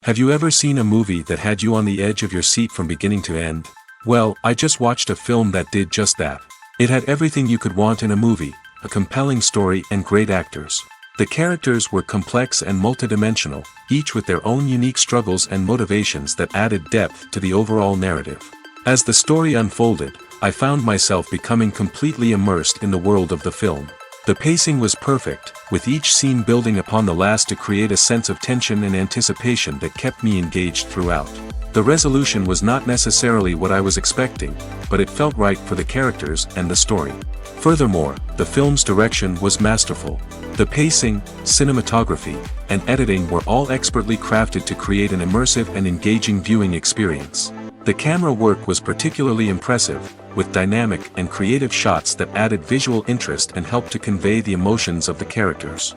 Have you ever seen a movie that had you on the edge of your seat from beginning to end? Well, I just watched a film that did just that. It had everything you could want in a movie, a compelling story and great actors. The characters were complex and multidimensional, each with their own unique struggles and motivations that added depth to the overall narrative. As the story unfolded, I found myself becoming completely immersed in the world of the film. The pacing was perfect, with each scene building upon the last to create a sense of tension and anticipation that kept me engaged throughout. The resolution was not necessarily what I was expecting, but it felt right for the characters and the story. Furthermore, the film's direction was masterful. The pacing, cinematography, and editing were all expertly crafted to create an immersive and engaging viewing experience. The camera work was particularly impressive, with dynamic and creative shots that added visual interest and helped to convey the emotions of the characters.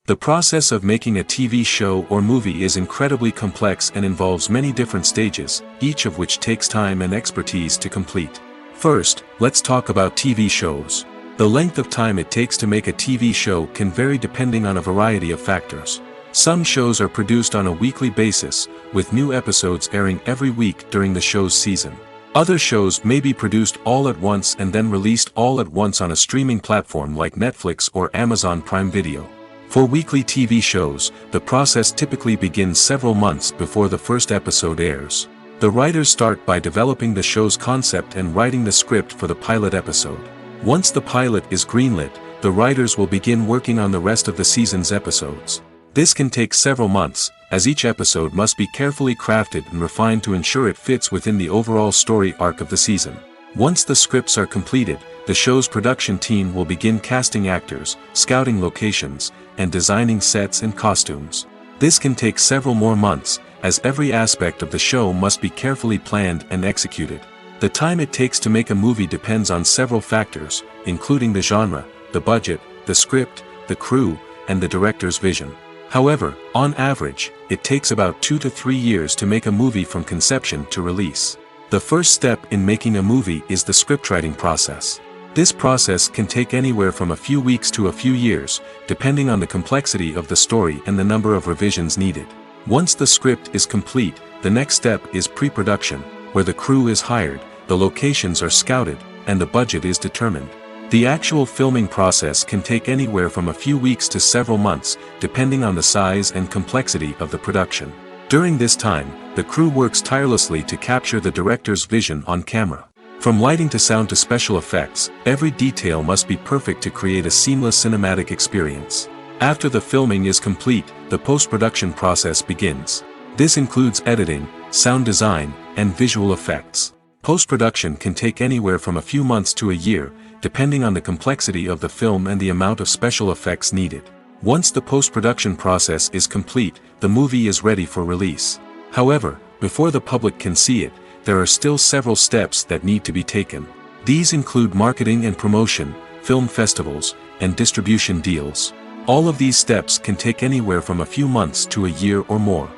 The process of making a TV show or movie is incredibly complex and involves many different stages, each of which takes time and expertise to complete. First, let's talk about TV shows. The length of time it takes to make a TV show can vary depending on a variety of factors. Some shows are produced on a weekly basis, with new episodes airing every week during the show's season. Other shows may be produced all at once and then released all at once on a streaming platform like Netflix or Amazon Prime Video. For weekly TV shows, the process typically begins several months before the first episode airs. The writers start by developing the show's concept and writing the script for the pilot episode. Once the pilot is greenlit, the writers will begin working on the rest of the season's episodes. This can take several months, as each episode must be carefully crafted and refined to ensure it fits within the overall story arc of the season. Once the scripts are completed, the show's production team will begin casting actors, scouting locations, and designing sets and costumes. This can take several more months, as every aspect of the show must be carefully planned and executed. The time it takes to make a movie depends on several factors, including the genre, the budget, the script, the crew, and the director's vision. However, on average, it takes about 2 to 3 years to make a movie from conception to release. The first step in making a movie is the scriptwriting process. This process can take anywhere from a few weeks to a few years, depending on the complexity of the story and the number of revisions needed. Once the script is complete, the next step is pre-production, where the crew is hired, the locations are scouted, and the budget is determined. The actual filming process can take anywhere from a few weeks to several months, depending on the size and complexity of the production. During this time, the crew works tirelessly to capture the director's vision on camera. From lighting to sound to special effects, every detail must be perfect to create a seamless cinematic experience. After the filming is complete, the post-production process begins. This includes editing, sound design, and visual effects. Post-production can take anywhere from a few months to a year, depending on the complexity of the film and the amount of special effects needed. Once the post-production process is complete, the movie is ready for release. However, before the public can see it, there are still several steps that need to be taken. These include marketing and promotion, film festivals, and distribution deals. All of these steps can take anywhere from a few months to a year or more.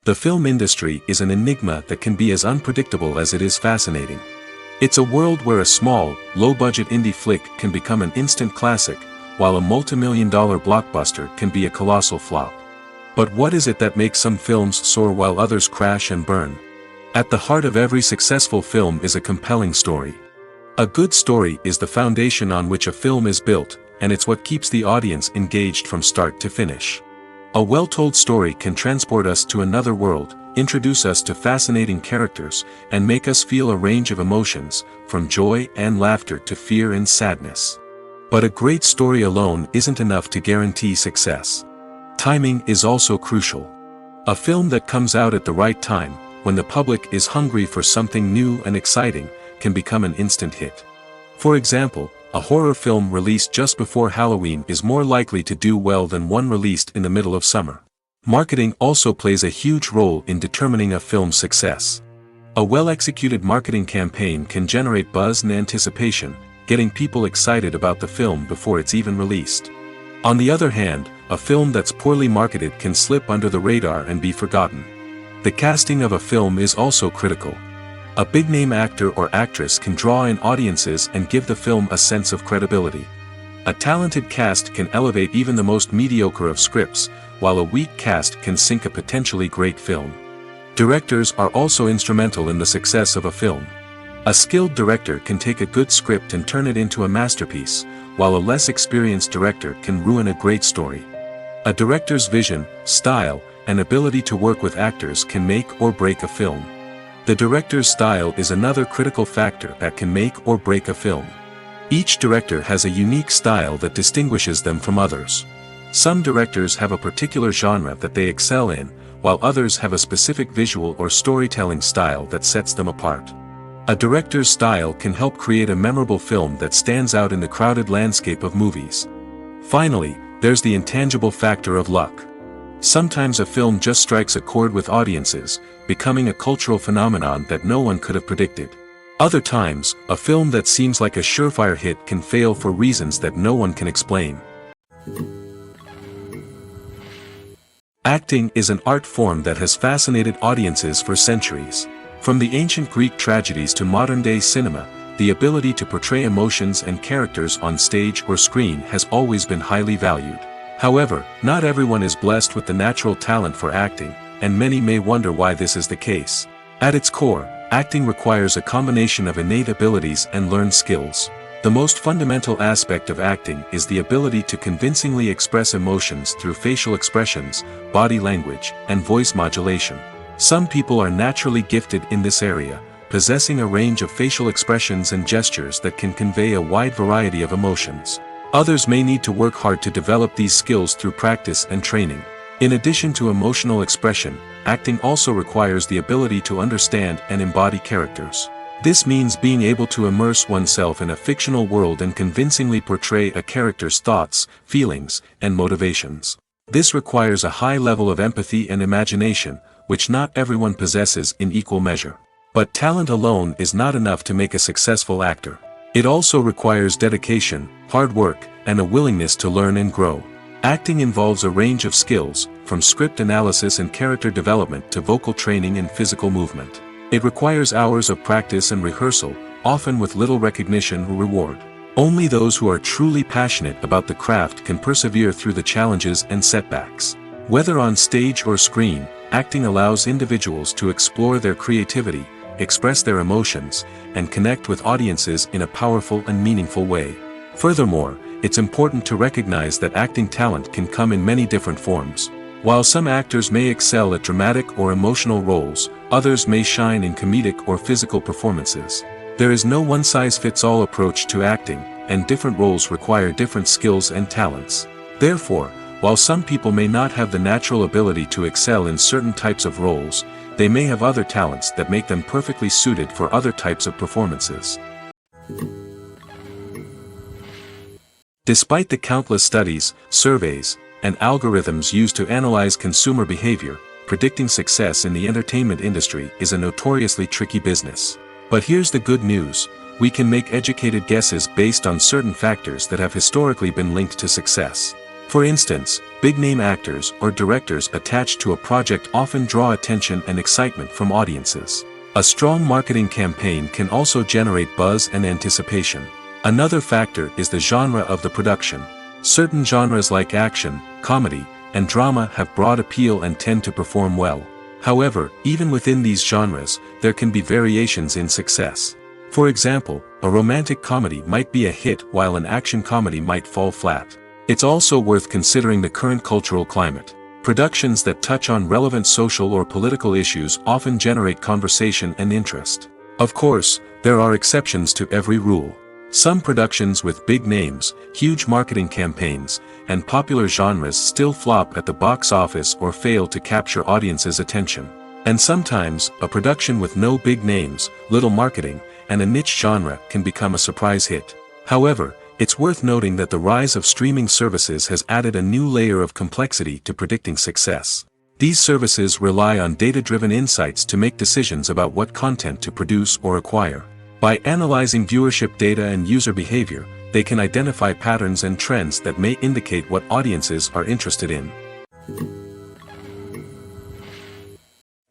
The film industry is an enigma that can be as unpredictable as it is fascinating. It's a world where a small, low-budget indie flick can become an instant classic, while a multi-million-dollar blockbuster can be a colossal flop. But what is it that makes some films soar while others crash and burn? At the heart of every successful film is a compelling story. A good story is the foundation on which a film is built, and it's what keeps the audience engaged from start to finish. A well-told story can transport us to another world, introduce us to fascinating characters, and make us feel a range of emotions, from joy and laughter to fear and sadness. But a great story alone isn't enough to guarantee success. Timing is also crucial. A film that comes out at the right time, when the public is hungry for something new and exciting, can become an instant hit. For example, a horror film released just before Halloween is more likely to do well than one released in the middle of summer. Marketing also plays a huge role in determining a film's success. A well-executed marketing campaign can generate buzz and anticipation, getting people excited about the film before it's even released. On the other hand, a film that's poorly marketed can slip under the radar and be forgotten. The casting of a film is also critical. A big-name actor or actress can draw in audiences and give the film a sense of credibility. A talented cast can elevate even the most mediocre of scripts, while a weak cast can sink a potentially great film. Directors are also instrumental in the success of a film. A skilled director can take a good script and turn it into a masterpiece, while a less experienced director can ruin a great story. A director's vision, style, and ability to work with actors can make or break a film. The director's style is another critical factor that can make or break a film. Each director has a unique style that distinguishes them from others. Some directors have a particular genre that they excel in, while others have a specific visual or storytelling style that sets them apart. A director's style can help create a memorable film that stands out in the crowded landscape of movies. Finally, there's the intangible factor of luck. Sometimes a film just strikes a chord with audiences, becoming a cultural phenomenon that no one could have predicted. Other times, a film that seems like a surefire hit can fail for reasons that no one can explain. Acting is an art form that has fascinated audiences for centuries. From the ancient Greek tragedies to modern-day cinema, the ability to portray emotions and characters on stage or screen has always been highly valued. However, not everyone is blessed with the natural talent for acting, and many may wonder why this is the case. At its core, acting requires a combination of innate abilities and learned skills. The most fundamental aspect of acting is the ability to convincingly express emotions through facial expressions, body language, and voice modulation. Some people are naturally gifted in this area, possessing a range of facial expressions and gestures that can convey a wide variety of emotions. Others may need to work hard to develop these skills through practice and training. In addition to emotional expression, acting also requires the ability to understand and embody characters. This means being able to immerse oneself in a fictional world and convincingly portray a character's thoughts, feelings, and motivations. This requires a high level of empathy and imagination, which not everyone possesses in equal measure. But talent alone is not enough to make a successful actor. It also requires dedication, hard work, and a willingness to learn and grow. Acting involves a range of skills, from script analysis and character development to vocal training and physical movement. It requires hours of practice and rehearsal, often with little recognition or reward. Only those who are truly passionate about the craft can persevere through the challenges and setbacks. Whether on stage or screen, acting allows individuals to explore their creativity, express their emotions, and connect with audiences in a powerful and meaningful way. Furthermore, it's important to recognize that acting talent can come in many different forms. While some actors may excel at dramatic or emotional roles, others may shine in comedic or physical performances. There is no one-size-fits-all approach to acting, and different roles require different skills and talents. Therefore, while some people may not have the natural ability to excel in certain types of roles, they may have other talents that make them perfectly suited for other types of performances. Despite the countless studies, surveys, and algorithms used to analyze consumer behavior, predicting success in the entertainment industry is a notoriously tricky business. But here's the good news: we can make educated guesses based on certain factors that have historically been linked to success. For instance, big-name actors or directors attached to a project often draw attention and excitement from audiences. A strong marketing campaign can also generate buzz and anticipation. Another factor is the genre of the production. Certain genres like action, comedy, and drama have broad appeal and tend to perform well. However, even within these genres, there can be variations in success. For example, a romantic comedy might be a hit while an action comedy might fall flat. It's also worth considering the current cultural climate. Productions that touch on relevant social or political issues often generate conversation and interest. Of course, there are exceptions to every rule. Some productions with big names, huge marketing campaigns, and popular genres still flop at the box office or fail to capture audiences' attention. And sometimes, a production with no big names, little marketing, and a niche genre can become a surprise hit. However, it's worth noting that the rise of streaming services has added a new layer of complexity to predicting success. These services rely on data-driven insights to make decisions about what content to produce or acquire. By analyzing viewership data and user behavior, they can identify patterns and trends that may indicate what audiences are interested in.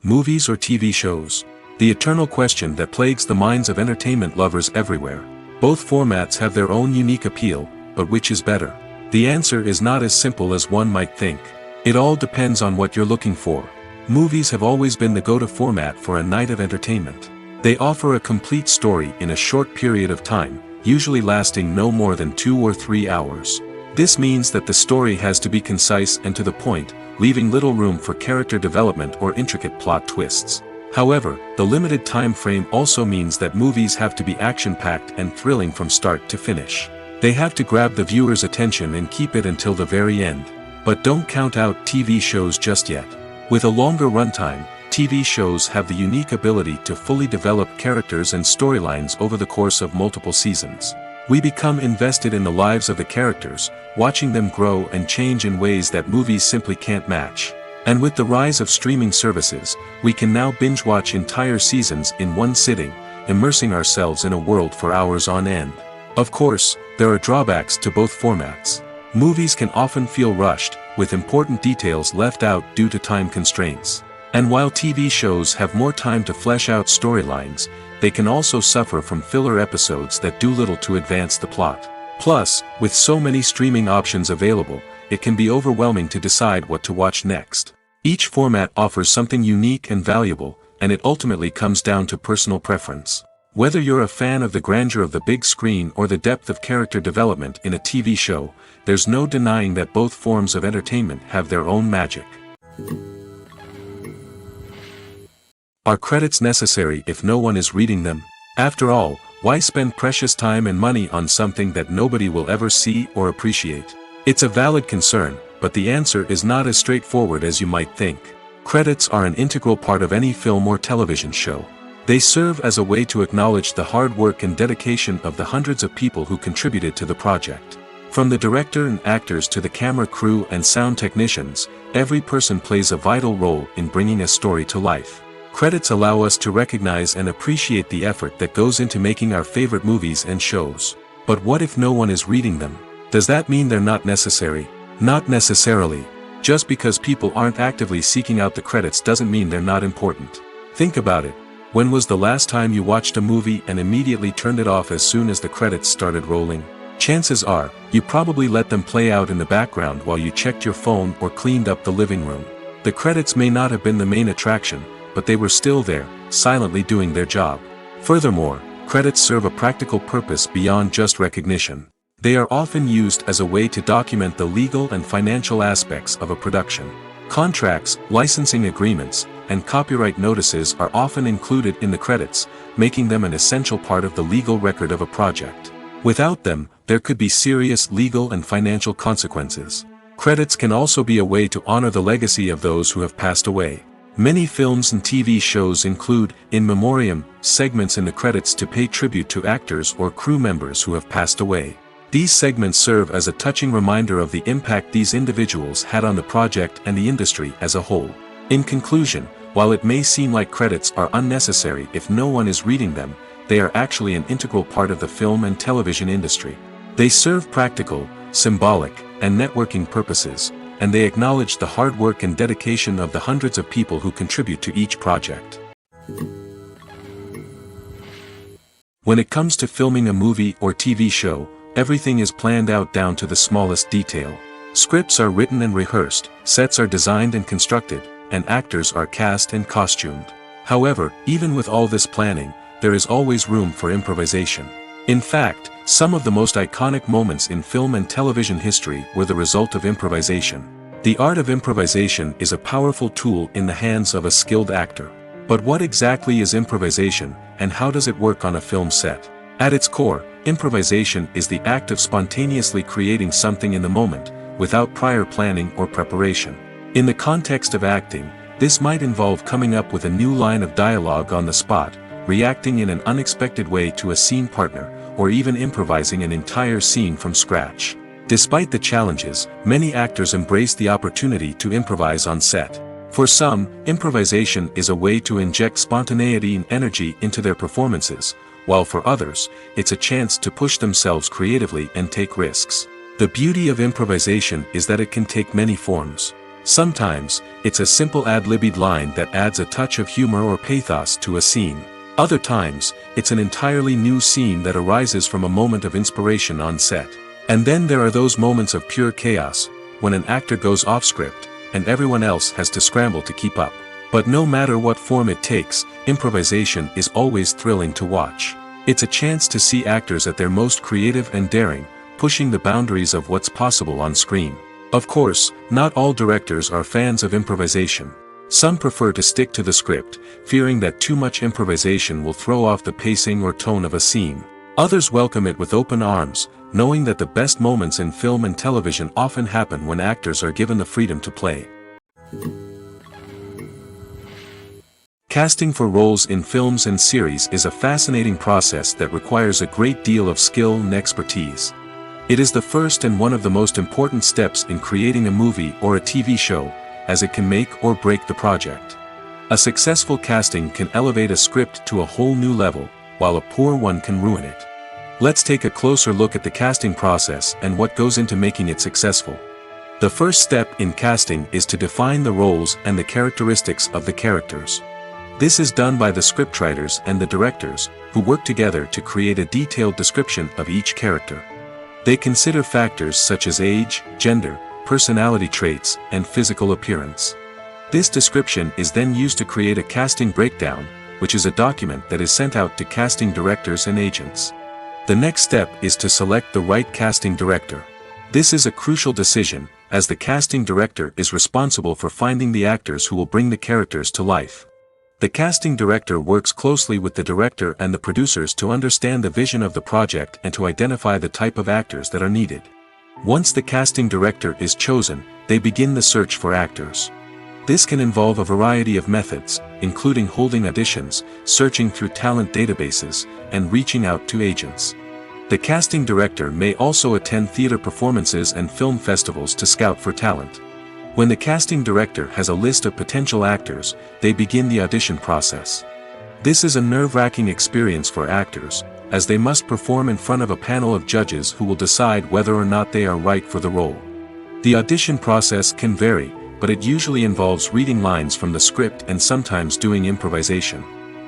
Movies or TV shows? The eternal question that plagues the minds of entertainment lovers everywhere. Both formats have their own unique appeal, but which is better? The answer is not as simple as one might think. It all depends on what you're looking for. Movies have always been the go-to format for a night of entertainment. They offer a complete story in a short period of time, usually lasting no more than 2 or 3 hours. This means that the story has to be concise and to the point, leaving little room for character development or intricate plot twists. However, the limited time frame also means that movies have to be action-packed and thrilling from start to finish. They have to grab the viewer's attention and keep it until the very end. But don't count out TV shows just yet. With a longer runtime, TV shows have the unique ability to fully develop characters and storylines over the course of multiple seasons. We become invested in the lives of the characters, watching them grow and change in ways that movies simply can't match. And with the rise of streaming services, we can now binge-watch entire seasons in one sitting, immersing ourselves in a world for hours on end. Of course, there are drawbacks to both formats. Movies can often feel rushed, with important details left out due to time constraints. And while TV shows have more time to flesh out storylines, they can also suffer from filler episodes that do little to advance the plot. Plus, with so many streaming options available, it can be overwhelming to decide what to watch next. Each format offers something unique and valuable, and it ultimately comes down to personal preference. Whether you're a fan of the grandeur of the big screen or the depth of character development in a TV show, there's no denying that both forms of entertainment have their own magic. Are credits necessary if no one is reading them? After all, why spend precious time and money on something that nobody will ever see or appreciate? It's a valid concern, but the answer is not as straightforward as you might think. Credits are an integral part of any film or television show. They serve as a way to acknowledge the hard work and dedication of the hundreds of people who contributed to the project. From the director and actors to the camera crew and sound technicians, every person plays a vital role in bringing a story to life. Credits allow us to recognize and appreciate the effort that goes into making our favorite movies and shows. But what if no one is reading them? Does that mean they're not necessary? Not necessarily. Just because people aren't actively seeking out the credits doesn't mean they're not important. Think about it. When was the last time you watched a movie and immediately turned it off as soon as the credits started rolling? Chances are, you probably let them play out in the background while you checked your phone or cleaned up the living room. The credits may not have been the main attraction, but they were still there, silently doing their job. Furthermore, credits serve a practical purpose beyond just recognition. They are often used as a way to document the legal and financial aspects of a production. Contracts, licensing agreements, and copyright notices are often included in the credits, making them an essential part of the legal record of a project. Without them, there could be serious legal and financial consequences. Credits can also be a way to honor the legacy of those who have passed away. Many films and TV shows include, in memoriam, segments in the credits to pay tribute to actors or crew members who have passed away. These segments serve as a touching reminder of the impact these individuals had on the project and the industry as a whole. In conclusion, while it may seem like credits are unnecessary if no one is reading them, they are actually an integral part of the film and television industry. They serve practical, symbolic, and networking purposes, and they acknowledge the hard work and dedication of the hundreds of people who contribute to each project. When it comes to filming a movie or TV show, everything is planned out down to the smallest detail. Scripts are written and rehearsed, sets are designed and constructed, and actors are cast and costumed. However, even with all this planning, there is always room for improvisation. In fact, some of the most iconic moments in film and television history were the result of improvisation. The art of improvisation is a powerful tool in the hands of a skilled actor. But what exactly is improvisation, and how does it work on a film set? At its core, improvisation is the act of spontaneously creating something in the moment, without prior planning or preparation. In the context of acting, this might involve coming up with a new line of dialogue on the spot, reacting in an unexpected way to a scene partner, or even improvising an entire scene from scratch. Despite the challenges, many actors embrace the opportunity to improvise on set. For some, improvisation is a way to inject spontaneity and energy into their performances, while for others, it's a chance to push themselves creatively and take risks. The beauty of improvisation is that it can take many forms. Sometimes, it's a simple ad-libbed line that adds a touch of humor or pathos to a scene. Other times, it's an entirely new scene that arises from a moment of inspiration on set. And then there are those moments of pure chaos, when an actor goes off script, and everyone else has to scramble to keep up. But no matter what form it takes, improvisation is always thrilling to watch. It's a chance to see actors at their most creative and daring, pushing the boundaries of what's possible on screen. Of course, not all directors are fans of improvisation. Some prefer to stick to the script, fearing that too much improvisation will throw off the pacing or tone of a scene. Others welcome it with open arms, knowing that the best moments in film and television often happen when actors are given the freedom to play. Casting for roles in films and series is a fascinating process that requires a great deal of skill and expertise. It is the first and one of the most important steps in creating a movie or a TV show, as it can make or break the project. A successful casting can elevate a script to a whole new level, while a poor one can ruin it. Let's take a closer look at the casting process and what goes into making it successful. The first step in casting is to define the roles and the characteristics of the characters. This is done by the scriptwriters and the directors, who work together to create a detailed description of each character. They consider factors such as age, gender, personality traits, and physical appearance. This description is then used to create a casting breakdown, which is a document that is sent out to casting directors and agents. The next step is to select the right casting director. This is a crucial decision, as the casting director is responsible for finding the actors who will bring the characters to life. The casting director works closely with the director and the producers to understand the vision of the project and to identify the type of actors that are needed. Once the casting director is chosen, they begin the search for actors. This can involve a variety of methods, including holding auditions, searching through talent databases, and reaching out to agents. The casting director may also attend theater performances and film festivals to scout for talent. When the casting director has a list of potential actors, they begin the audition process. This is a nerve-wracking experience for actors, as they must perform in front of a panel of judges who will decide whether or not they are right for the role. The audition process can vary, but it usually involves reading lines from the script and sometimes doing improvisation.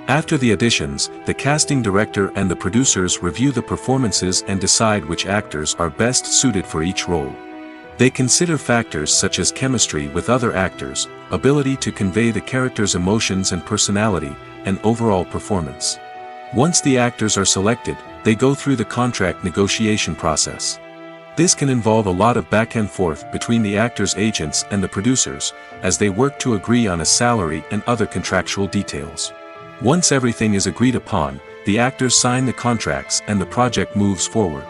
After the auditions, the casting director and the producers review the performances and decide which actors are best suited for each role. They consider factors such as chemistry with other actors, ability to convey the character's emotions and personality, and overall performance. Once the actors are selected, they go through the contract negotiation process. This can involve a lot of back and forth between the actors' agents and the producers, as they work to agree on a salary and other contractual details. Once everything is agreed upon, the actors sign the contracts and the project moves forward.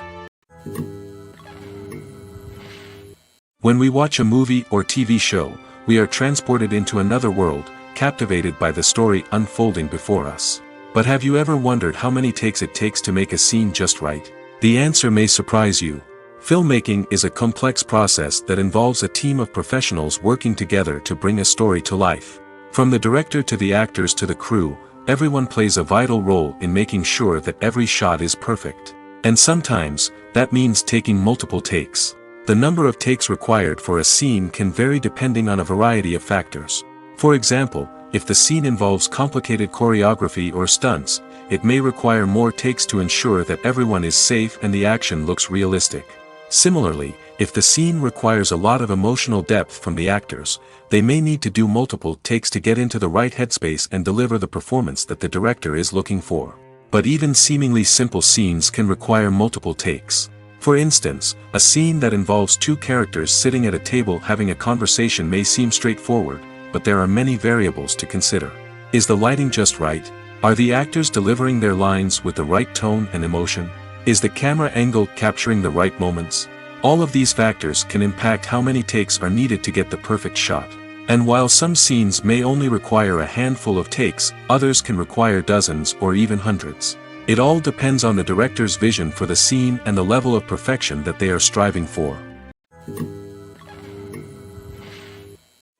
When we watch a movie or TV show, we are transported into another world, captivated by the story unfolding before us. But have you ever wondered how many takes it takes to make a scene just right? The answer may surprise you. Filmmaking is a complex process that involves a team of professionals working together to bring a story to life. From the director to the actors to the crew, everyone plays a vital role in making sure that every shot is perfect. And sometimes, that means taking multiple takes. The number of takes required for a scene can vary depending on a variety of factors. For example, if the scene involves complicated choreography or stunts, it may require more takes to ensure that everyone is safe and the action looks realistic. Similarly, if the scene requires a lot of emotional depth from the actors, they may need to do multiple takes to get into the right headspace and deliver the performance that the director is looking for. But even seemingly simple scenes can require multiple takes. For instance, a scene that involves two characters sitting at a table having a conversation may seem straightforward, but there are many variables to consider. Is the lighting just right? Are the actors delivering their lines with the right tone and emotion? Is the camera angle capturing the right moments? All of these factors can impact how many takes are needed to get the perfect shot. And while some scenes may only require a handful of takes, others can require dozens or even hundreds. It all depends on the director's vision for the scene and the level of perfection that they are striving for.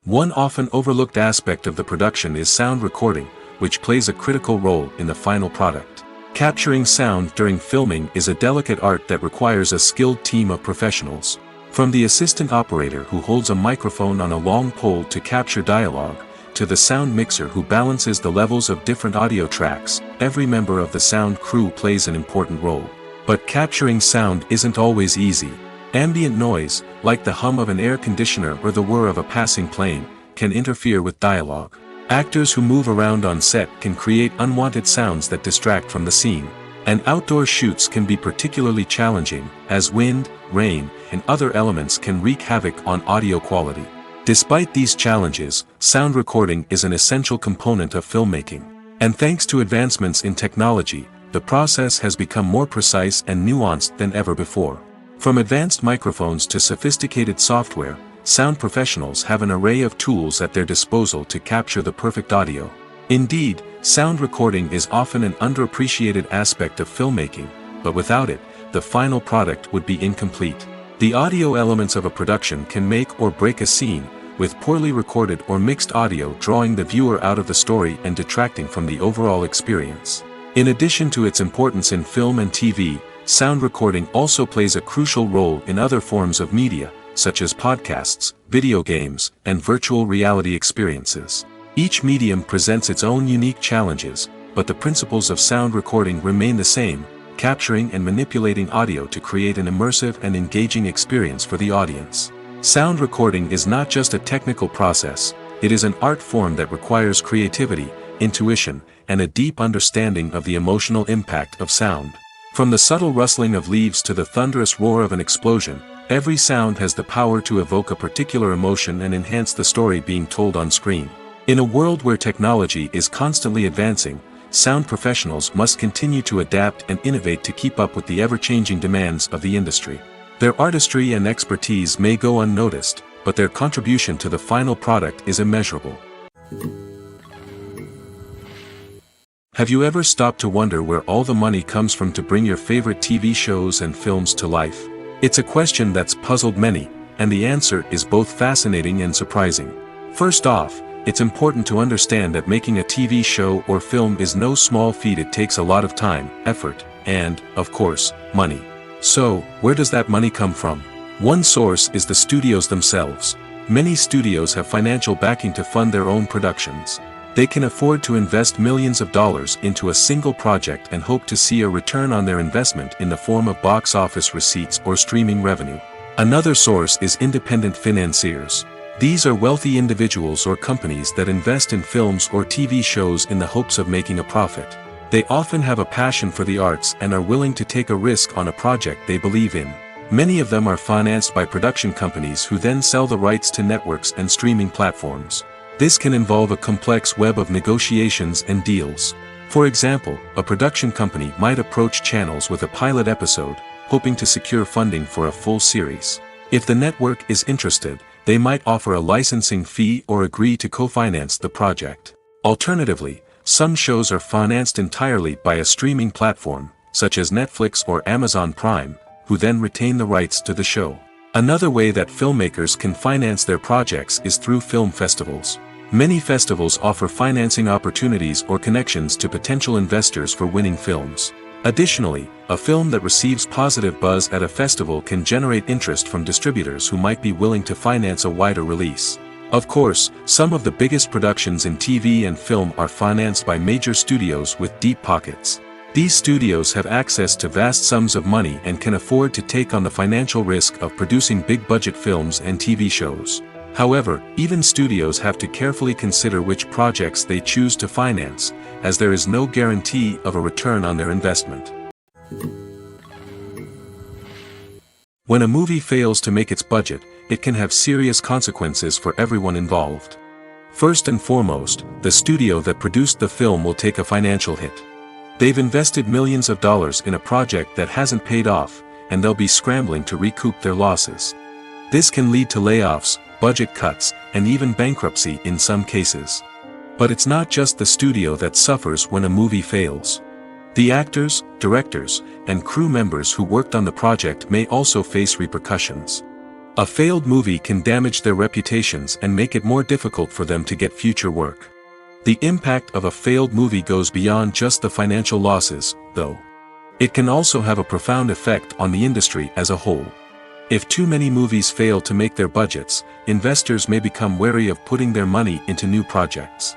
One often overlooked aspect of the production is sound recording, which plays a critical role in the final product. Capturing sound during filming is a delicate art that requires a skilled team of professionals. From the assistant operator who holds a microphone on a long pole to capture dialogue, to the sound mixer who balances the levels of different audio tracks, every member of the sound crew plays an important role. But capturing sound isn't always easy. Ambient noise, like the hum of an air conditioner or the whir of a passing plane, can interfere with dialogue. Actors who move around on set can create unwanted sounds that distract from the scene. And outdoor shoots can be particularly challenging, as wind, rain, and other elements can wreak havoc on audio quality. Despite these challenges, sound recording is an essential component of filmmaking. And thanks to advancements in technology, the process has become more precise and nuanced than ever before. From advanced microphones to sophisticated software, sound professionals have an array of tools at their disposal to capture the perfect audio. Indeed, sound recording is often an underappreciated aspect of filmmaking, but without it, the final product would be incomplete. The audio elements of a production can make or break a scene, with poorly recorded or mixed audio drawing the viewer out of the story and detracting from the overall experience. In addition to its importance in film and TV, sound recording also plays a crucial role in other forms of media, such as podcasts, video games, and virtual reality experiences. Each medium presents its own unique challenges, but the principles of sound recording remain the same, capturing and manipulating audio to create an immersive and engaging experience for the audience. Sound recording is not just a technical process, it is an art form that requires creativity, intuition, and a deep understanding of the emotional impact of sound. From the subtle rustling of leaves to the thunderous roar of an explosion, every sound has the power to evoke a particular emotion and enhance the story being told on screen. In a world where technology is constantly advancing, sound professionals must continue to adapt and innovate to keep up with the ever-changing demands of the industry. Their artistry and expertise may go unnoticed, but their contribution to the final product is immeasurable. Have you ever stopped to wonder where all the money comes from to bring your favorite TV shows and films to life? It's a question that's puzzled many, and the answer is both fascinating and surprising. First off, it's important to understand that making a TV show or film is no small feat. It takes a lot of time, effort, and, of course, money. So, where does that money come from? One source is the studios themselves. Many studios have financial backing to fund their own productions. They can afford to invest millions of dollars into a single project and hope to see a return on their investment in the form of box office receipts or streaming revenue. Another source is independent financiers. These are wealthy individuals or companies that invest in films or TV shows in the hopes of making a profit. They often have a passion for the arts and are willing to take a risk on a project they believe in. Many of them are financed by production companies who then sell the rights to networks and streaming platforms. This can involve a complex web of negotiations and deals. For example, a production company might approach channels with a pilot episode, hoping to secure funding for a full series. If the network is interested, they might offer a licensing fee or agree to co-finance the project. Alternatively, some shows are financed entirely by a streaming platform, such as Netflix or Amazon Prime, who then retain the rights to the show. Another way that filmmakers can finance their projects is through film festivals. Many festivals offer financing opportunities or connections to potential investors for winning films. Additionally, a film that receives positive buzz at a festival can generate interest from distributors who might be willing to finance a wider release. Of course, some of the biggest productions in TV and film are financed by major studios with deep pockets. These studios have access to vast sums of money and can afford to take on the financial risk of producing big-budget films and TV shows. However, even studios have to carefully consider which projects they choose to finance, as there is no guarantee of a return on their investment. When a movie fails to make its budget, it can have serious consequences for everyone involved. First and foremost, the studio that produced the film will take a financial hit. They've invested millions of dollars in a project that hasn't paid off, and they'll be scrambling to recoup their losses. This can lead to layoffs, budget cuts, and even bankruptcy in some cases. But it's not just the studio that suffers when a movie fails. The actors, directors, and crew members who worked on the project may also face repercussions. A failed movie can damage their reputations and make it more difficult for them to get future work. The impact of a failed movie goes beyond just the financial losses, though. It can also have a profound effect on the industry as a whole. If too many movies fail to make their budgets, investors may become wary of putting their money into new projects.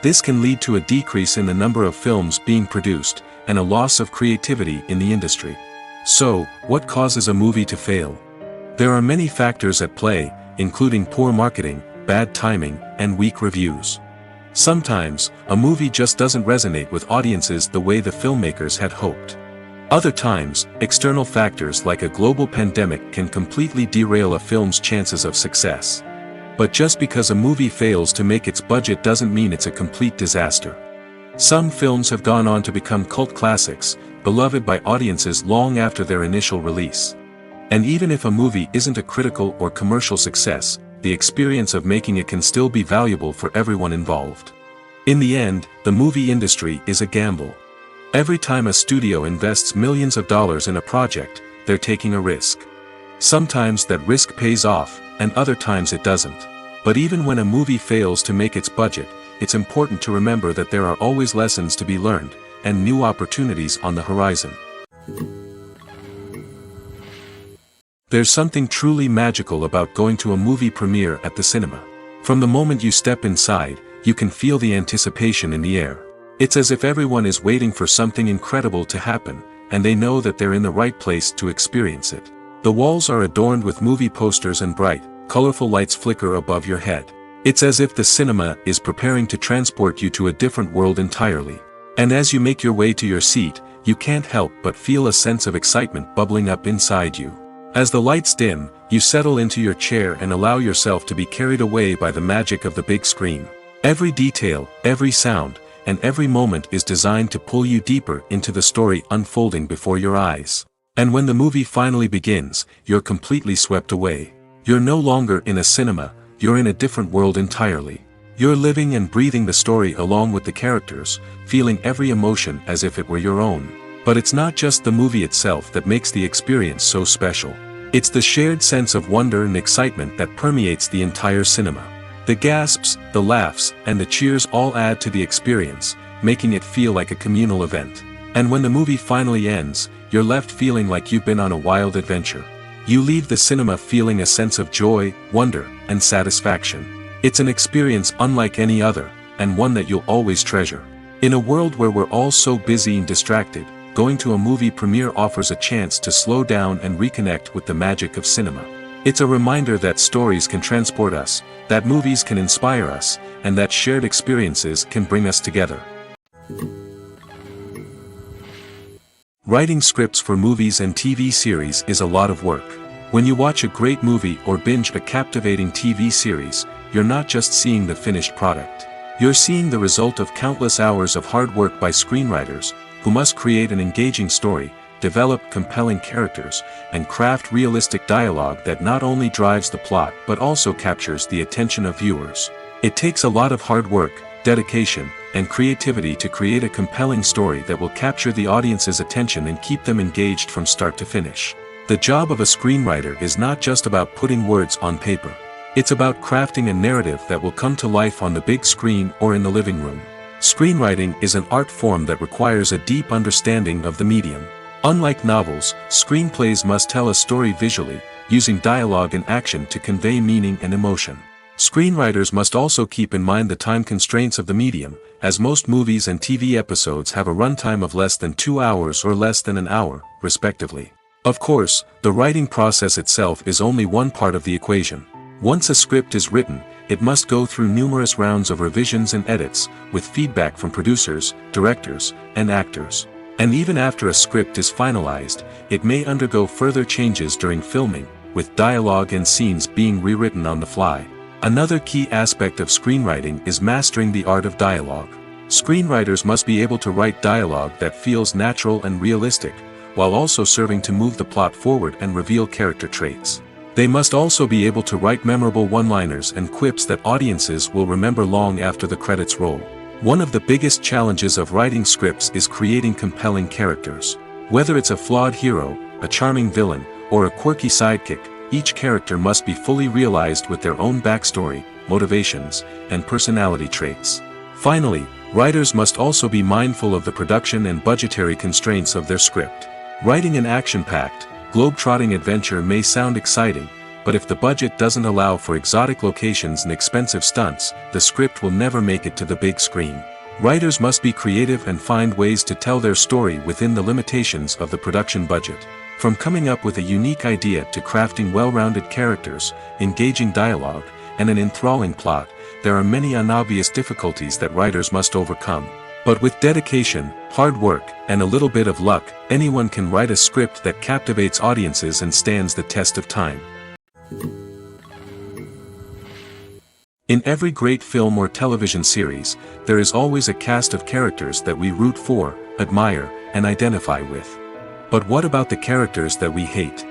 This can lead to a decrease in the number of films being produced, and a loss of creativity in the industry. So, what causes a movie to fail? There are many factors at play, including poor marketing, bad timing, and weak reviews. Sometimes, a movie just doesn't resonate with audiences the way the filmmakers had hoped. Other times, external factors like a global pandemic can completely derail a film's chances of success. But just because a movie fails to make its budget doesn't mean it's a complete disaster. Some films have gone on to become cult classics, beloved by audiences long after their initial release. And even if a movie isn't a critical or commercial success, the experience of making it can still be valuable for everyone involved. In the end, the movie industry is a gamble. Every time a studio invests millions of dollars in a project, they're taking a risk. Sometimes that risk pays off, and other times it doesn't. But even when a movie fails to make its budget, it's important to remember that there are always lessons to be learned, and new opportunities on the horizon. There's something truly magical about going to a movie premiere at the cinema. From the moment you step inside, you can feel the anticipation in the air. It's as if everyone is waiting for something incredible to happen, and they know that they're in the right place to experience it. The walls are adorned with movie posters and bright, colorful lights flicker above your head. It's as if the cinema is preparing to transport you to a different world entirely. And as you make your way to your seat, you can't help but feel a sense of excitement bubbling up inside you. As the lights dim, you settle into your chair and allow yourself to be carried away by the magic of the big screen. Every detail, every sound, and every moment is designed to pull you deeper into the story unfolding before your eyes. And when the movie finally begins, you're completely swept away. You're no longer in a cinema, you're in a different world entirely. You're living and breathing the story along with the characters, feeling every emotion as if it were your own. But it's not just the movie itself that makes the experience so special. It's the shared sense of wonder and excitement that permeates the entire cinema. The gasps, the laughs, and the cheers all add to the experience, making it feel like a communal event. And when the movie finally ends, you're left feeling like you've been on a wild adventure. You leave the cinema feeling a sense of joy, wonder, and satisfaction. It's an experience unlike any other, and one that you'll always treasure. In a world where we're all so busy and distracted, going to a movie premiere offers a chance to slow down and reconnect with the magic of cinema. It's a reminder that stories can transport us, that movies can inspire us, and that shared experiences can bring us together. Writing scripts for movies and TV series is a lot of work. When you watch a great movie or binge a captivating TV series, you're not just seeing the finished product. You're seeing the result of countless hours of hard work by screenwriters, who must create an engaging story, develop compelling characters, and craft realistic dialogue that not only drives the plot but also captures the attention of viewers. It takes a lot of hard work, dedication, and creativity to create a compelling story that will capture the audience's attention and keep them engaged from start to finish. The job of a screenwriter is not just about putting words on paper. It's about crafting a narrative that will come to life on the big screen or in the living room. Screenwriting is an art form that requires a deep understanding of the medium. Unlike novels, screenplays must tell a story visually, using dialogue and action to convey meaning and emotion. Screenwriters must also keep in mind the time constraints of the medium, as most movies and TV episodes have a runtime of less than 2 hours or less than an hour, respectively. Of course, the writing process itself is only one part of the equation. Once a script is written, it must go through numerous rounds of revisions and edits, with feedback from producers, directors, and actors. And even after a script is finalized, it may undergo further changes during filming, with dialogue and scenes being rewritten on the fly. Another key aspect of screenwriting is mastering the art of dialogue. Screenwriters must be able to write dialogue that feels natural and realistic, while also serving to move the plot forward and reveal character traits. They must also be able to write memorable one-liners and quips that audiences will remember long after the credits roll. One of the biggest challenges of writing scripts is creating compelling characters. Whether it's a flawed hero, a charming villain, or a quirky sidekick, each character must be fully realized with their own backstory, motivations, and personality traits. Finally, writers must also be mindful of the production and budgetary constraints of their script. Writing an action-packed, globe-trotting adventure may sound exciting, but if the budget doesn't allow for exotic locations and expensive stunts, the script will never make it to the big screen. Writers must be creative and find ways to tell their story within the limitations of the production budget. From coming up with a unique idea to crafting well-rounded characters, engaging dialogue, and an enthralling plot, there are many unobvious difficulties that writers must overcome. But with dedication, hard work, and a little bit of luck, anyone can write a script that captivates audiences and stands the test of time. In every great film or television series, there is always a cast of characters that we root for, admire, and identify with. But what about the characters that we hate?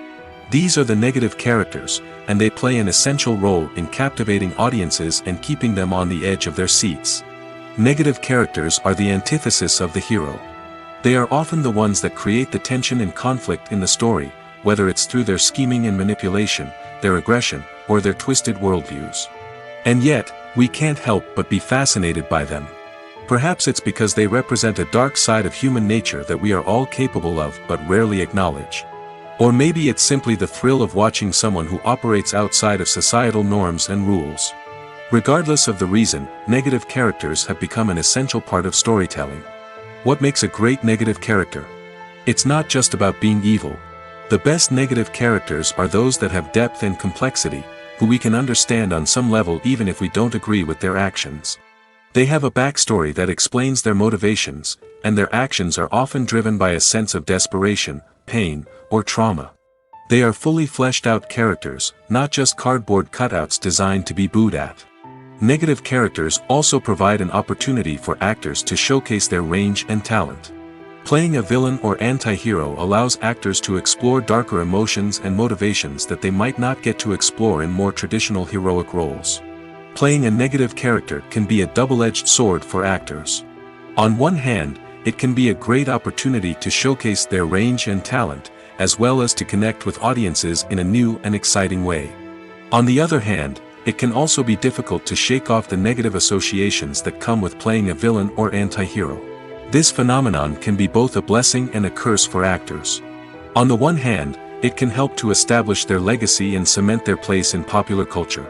These are the negative characters, and they play an essential role in captivating audiences and keeping them on the edge of their seats. Negative characters are the antithesis of the hero. They are often the ones that create the tension and conflict in the story, whether it's through their scheming and manipulation, their aggression, or their twisted worldviews. And yet, we can't help but be fascinated by them. Perhaps it's because they represent a dark side of human nature that we are all capable of but rarely acknowledge. Or maybe it's simply the thrill of watching someone who operates outside of societal norms and rules. Regardless of the reason, negative characters have become an essential part of storytelling. What makes a great negative character? It's not just about being evil. The best negative characters are those that have depth and complexity, who we can understand on some level even if we don't agree with their actions. They have a backstory that explains their motivations, and their actions are often driven by a sense of desperation, pain, or trauma. They are fully fleshed out characters, not just cardboard cutouts designed to be booed at. Negative characters also provide an opportunity for actors to showcase their range and talent. Playing a villain or anti-hero allows actors to explore darker emotions and motivations that they might not get to explore in more traditional heroic roles. Playing a negative character can be a double-edged sword for actors. On one hand, it can be a great opportunity to showcase their range and talent, as well as to connect with audiences in a new and exciting way. On the other hand, it can also be difficult to shake off the negative associations that come with playing a villain or anti-hero. This phenomenon can be both a blessing and a curse for actors. On the one hand, it can help to establish their legacy and cement their place in popular culture.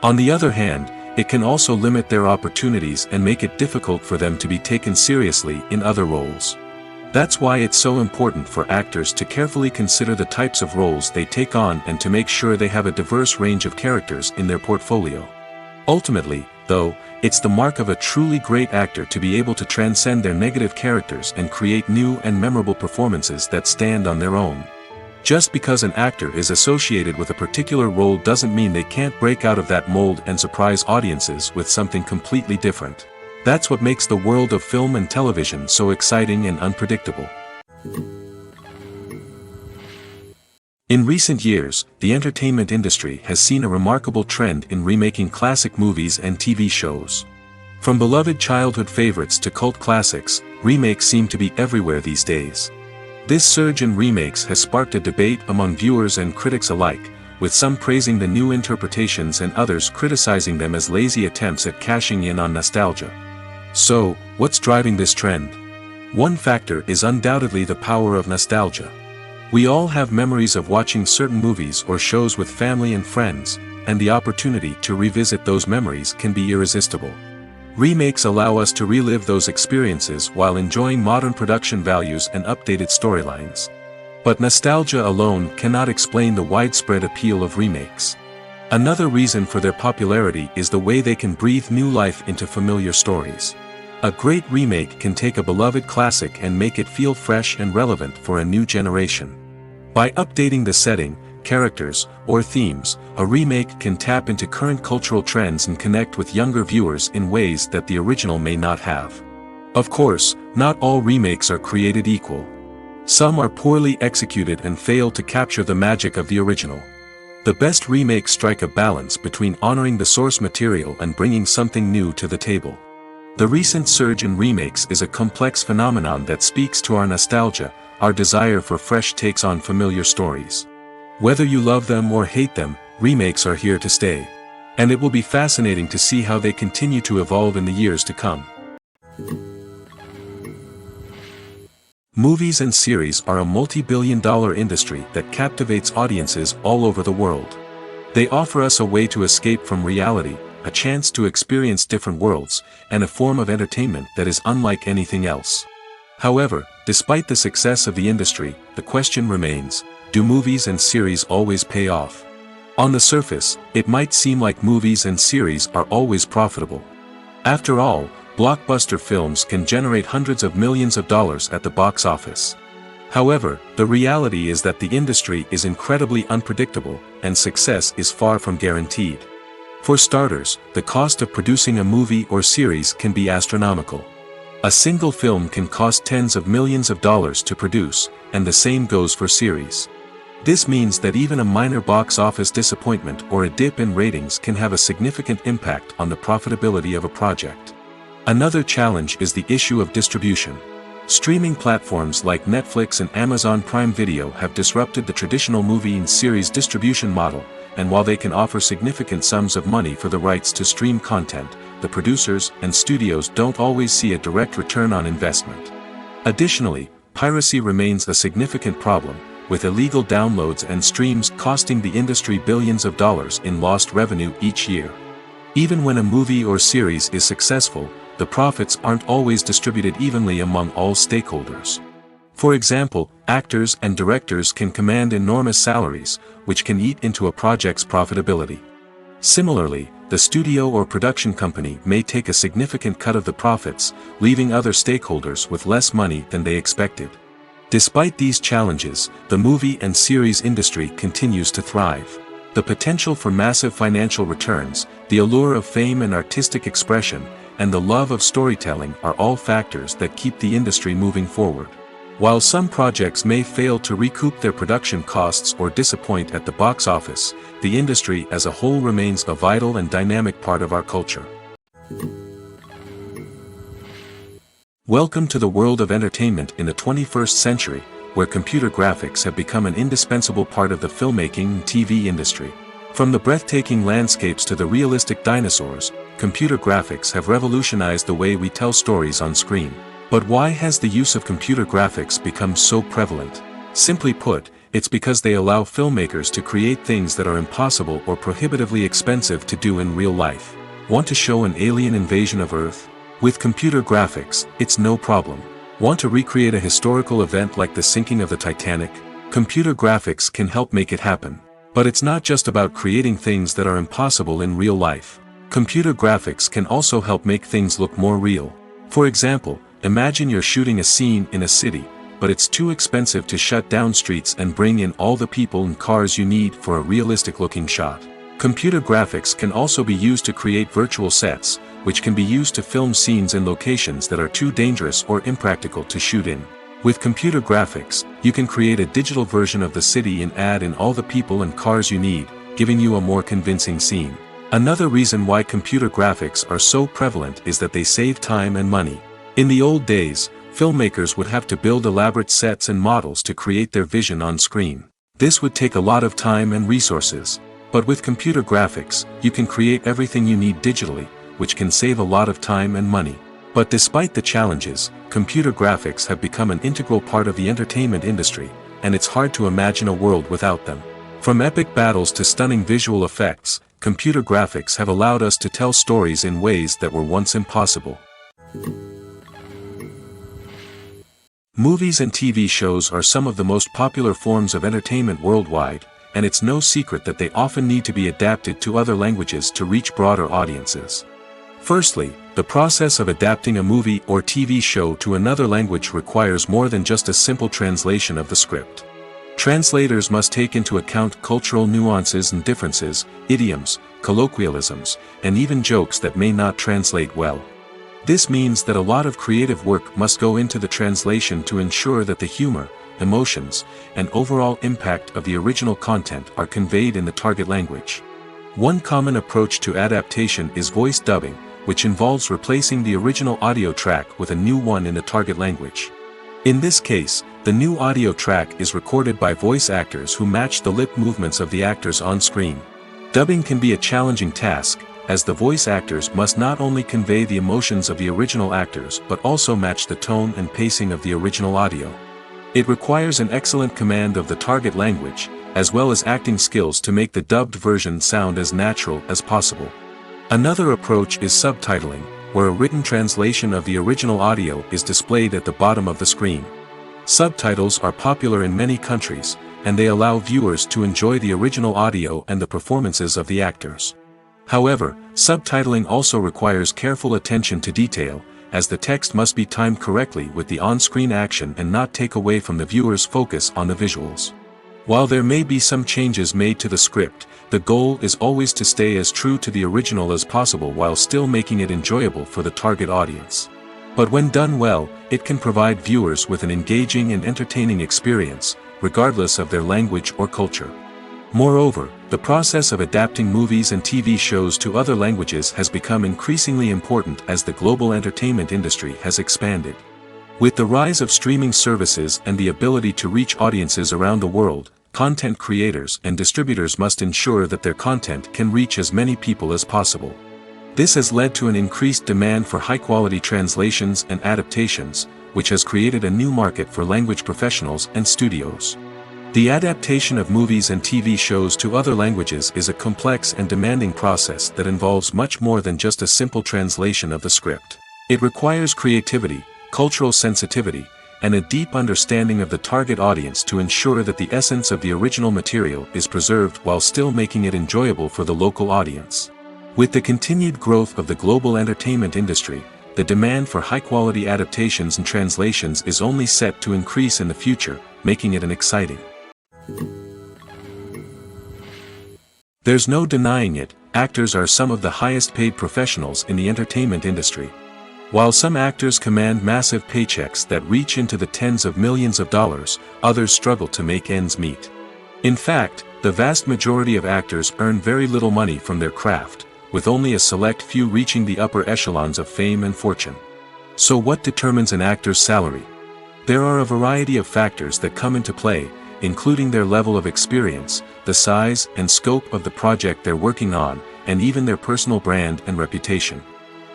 On the other hand, it can also limit their opportunities and make it difficult for them to be taken seriously in other roles. That's why it's so important for actors to carefully consider the types of roles they take on and to make sure they have a diverse range of characters in their portfolio. Ultimately, though, it's the mark of a truly great actor to be able to transcend their negative characters and create new and memorable performances that stand on their own. Just because an actor is associated with a particular role doesn't mean they can't break out of that mold and surprise audiences with something completely different. That's what makes the world of film and television so exciting and unpredictable. In recent years, the entertainment industry has seen a remarkable trend in remaking classic movies and TV shows. From beloved childhood favorites to cult classics, remakes seem to be everywhere these days. This surge in remakes has sparked a debate among viewers and critics alike, with some praising the new interpretations and others criticizing them as lazy attempts at cashing in on nostalgia. So, what's driving this trend? One factor is undoubtedly the power of nostalgia. We all have memories of watching certain movies or shows with family and friends, and the opportunity to revisit those memories can be irresistible. Remakes allow us to relive those experiences while enjoying modern production values and updated storylines. But nostalgia alone cannot explain the widespread appeal of remakes. Another reason for their popularity is the way they can breathe new life into familiar stories. A great remake can take a beloved classic and make it feel fresh and relevant for a new generation. By updating the setting, characters, or themes, a remake can tap into current cultural trends and connect with younger viewers in ways that the original may not have. Of course, not all remakes are created equal. Some are poorly executed and fail to capture the magic of the original. The best remakes strike a balance between honoring the source material and bringing something new to the table. The recent surge in remakes is a complex phenomenon that speaks to our nostalgia, our desire for fresh takes on familiar stories. Whether you love them or hate them, remakes are here to stay. And it will be fascinating to see how they continue to evolve in the years to come. Movies and series are a multi-billion-dollar industry that captivates audiences all over the world. They offer us a way to escape from reality, a chance to experience different worlds, and a form of entertainment that is unlike anything else. However, despite the success of the industry, the question remains, do movies and series always pay off? On the surface, it might seem like movies and series are always profitable. After all, blockbuster films can generate hundreds of millions of dollars at the box office. However, the reality is that the industry is incredibly unpredictable, and success is far from guaranteed. For starters, the cost of producing a movie or series can be astronomical. A single film can cost tens of millions of dollars to produce, and the same goes for series. This means that even a minor box office disappointment or a dip in ratings can have a significant impact on the profitability of a project. Another challenge is the issue of distribution. Streaming platforms like Netflix and Amazon Prime Video have disrupted the traditional movie and series distribution model, and while they can offer significant sums of money for the rights to stream content, the producers and studios don't always see a direct return on investment. Additionally, piracy remains a significant problem, with illegal downloads and streams costing the industry billions of dollars in lost revenue each year. Even when a movie or series is successful, the profits aren't always distributed evenly among all stakeholders. For example, actors and directors can command enormous salaries, which can eat into a project's profitability. Similarly, the studio or production company may take a significant cut of the profits, leaving other stakeholders with less money than they expected. Despite these challenges, the movie and series industry continues to thrive. The potential for massive financial returns, the allure of fame and artistic expression, and the love of storytelling are all factors that keep the industry moving forward. While some projects may fail to recoup their production costs or disappoint at the box office, the industry as a whole remains a vital and dynamic part of our culture. Welcome to the world of entertainment in the 21st century, where computer graphics have become an indispensable part of the filmmaking and TV industry. From the breathtaking landscapes to the realistic dinosaurs, computer graphics have revolutionized the way we tell stories on screen. But why has the use of computer graphics become so prevalent? Simply put, it's because they allow filmmakers to create things that are impossible or prohibitively expensive to do in real life. Want to show an alien invasion of Earth? With computer graphics, it's no problem. Want to recreate a historical event like the sinking of the Titanic? Computer graphics can help make it happen. But it's not just about creating things that are impossible in real life. Computer graphics can also help make things look more real. For example, imagine you're shooting a scene in a city, but it's too expensive to shut down streets and bring in all the people and cars you need for a realistic-looking shot. Computer graphics can also be used to create virtual sets, which can be used to film scenes in locations that are too dangerous or impractical to shoot in. With computer graphics, you can create a digital version of the city and add in all the people and cars you need, giving you a more convincing scene. Another reason why computer graphics are so prevalent is that they save time and money. In the old days, filmmakers would have to build elaborate sets and models to create their vision on screen. This would take a lot of time and resources. But with computer graphics, you can create everything you need digitally, which can save a lot of time and money. But despite the challenges, computer graphics have become an integral part of the entertainment industry, and it's hard to imagine a world without them. From epic battles to stunning visual effects, computer graphics have allowed us to tell stories in ways that were once impossible. Movies and TV shows are some of the most popular forms of entertainment worldwide, and it's no secret that they often need to be adapted to other languages to reach broader audiences. Firstly, the process of adapting a movie or TV show to another language requires more than just a simple translation of the script. Translators must take into account cultural nuances and differences, idioms, colloquialisms, and even jokes that may not translate well. This means that a lot of creative work must go into the translation to ensure that the humor, emotions, and overall impact of the original content are conveyed in the target language. One common approach to adaptation is voice dubbing, which involves replacing the original audio track with a new one in the target language. In this case, the new audio track is recorded by voice actors who match the lip movements of the actors on screen. Dubbing can be a challenging task, as the voice actors must not only convey the emotions of the original actors but also match the tone and pacing of the original audio. It requires an excellent command of the target language, as well as acting skills to make the dubbed version sound as natural as possible. Another approach is subtitling, where a written translation of the original audio is displayed at the bottom of the screen. Subtitles are popular in many countries, and they allow viewers to enjoy the original audio and the performances of the actors. However, subtitling also requires careful attention to detail, as the text must be timed correctly with the on-screen action and not take away from the viewer's focus on the visuals. While there may be some changes made to the script, the goal is always to stay as true to the original as possible while still making it enjoyable for the target audience. But when done well, it can provide viewers with an engaging and entertaining experience, regardless of their language or culture. Moreover, the process of adapting movies and TV shows to other languages has become increasingly important as the global entertainment industry has expanded. With the rise of streaming services and the ability to reach audiences around the world, content creators and distributors must ensure that their content can reach as many people as possible. This has led to an increased demand for high-quality translations and adaptations, which has created a new market for language professionals and studios. The adaptation of movies and TV shows to other languages is a complex and demanding process that involves much more than just a simple translation of the script. It requires creativity, cultural sensitivity, and a deep understanding of the target audience to ensure that the essence of the original material is preserved while still making it enjoyable for the local audience. With the continued growth of the global entertainment industry, the demand for high-quality adaptations and translations is only set to increase in the future, making it exciting. There's no denying it, actors are some of the highest-paid professionals in the entertainment industry. While some actors command massive paychecks that reach into the tens of millions of dollars, others struggle to make ends meet. In fact, the vast majority of actors earn very little money from their craft, with only a select few reaching the upper echelons of fame and fortune. So what determines an actor's salary? There are a variety of factors that come into play, including their level of experience, the size and scope of the project they're working on, and even their personal brand and reputation.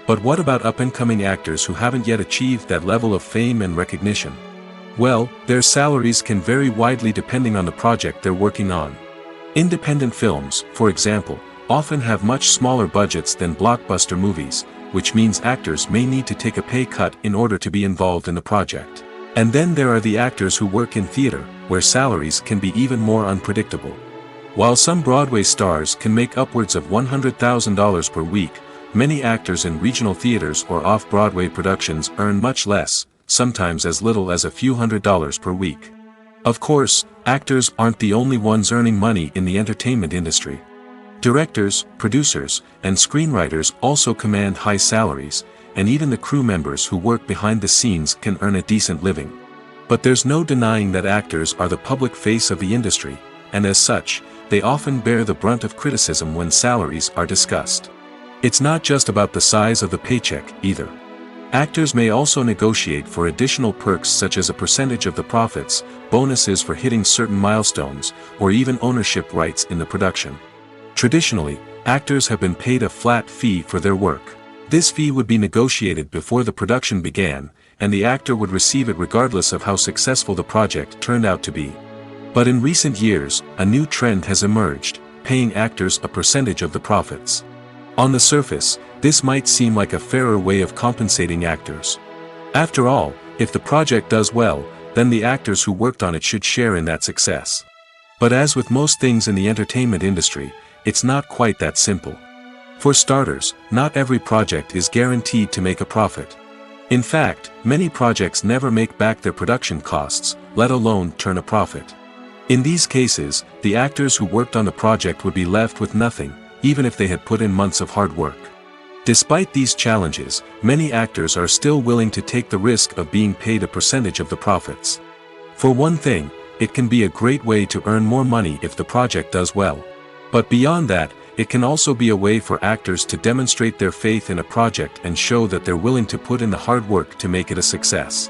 But what about up-and-coming actors who haven't yet achieved that level of fame and recognition? Well, their salaries can vary widely depending on the project they're working on. Independent films, for example, often have much smaller budgets than blockbuster movies, which means actors may need to take a pay cut in order to be involved in the project. And then there are the actors who work in theater, where salaries can be even more unpredictable. While some Broadway stars can make upwards of $100,000 per week, many actors in regional theaters or off-Broadway productions earn much less, sometimes as little as a few $100s per week. Of course, actors aren't the only ones earning money in the entertainment industry. Directors, producers, and screenwriters also command high salaries, and even the crew members who work behind the scenes can earn a decent living. But there's no denying that actors are the public face of the industry, and as such, they often bear the brunt of criticism when salaries are discussed. It's not just about the size of the paycheck, either. Actors may also negotiate for additional perks such as a percentage of the profits, bonuses for hitting certain milestones, or even ownership rights in the production. Traditionally, actors have been paid a flat fee for their work. This fee would be negotiated before the production began, and the actor would receive it regardless of how successful the project turned out to be. But in recent years, a new trend has emerged, paying actors a percentage of the profits. On the surface, this might seem like a fairer way of compensating actors. After all, if the project does well, then the actors who worked on it should share in that success. But as with most things in the entertainment industry, it's not quite that simple. For starters, not every project is guaranteed to make a profit. In fact, many projects never make back their production costs, let alone turn a profit. In these cases, the actors who worked on the project would be left with nothing, even if they had put in months of hard work. Despite these challenges, many actors are still willing to take the risk of being paid a percentage of the profits. For one thing, it can be a great way to earn more money if the project does well. But beyond that, it can also be a way for actors to demonstrate their faith in a project and show that they're willing to put in the hard work to make it a success.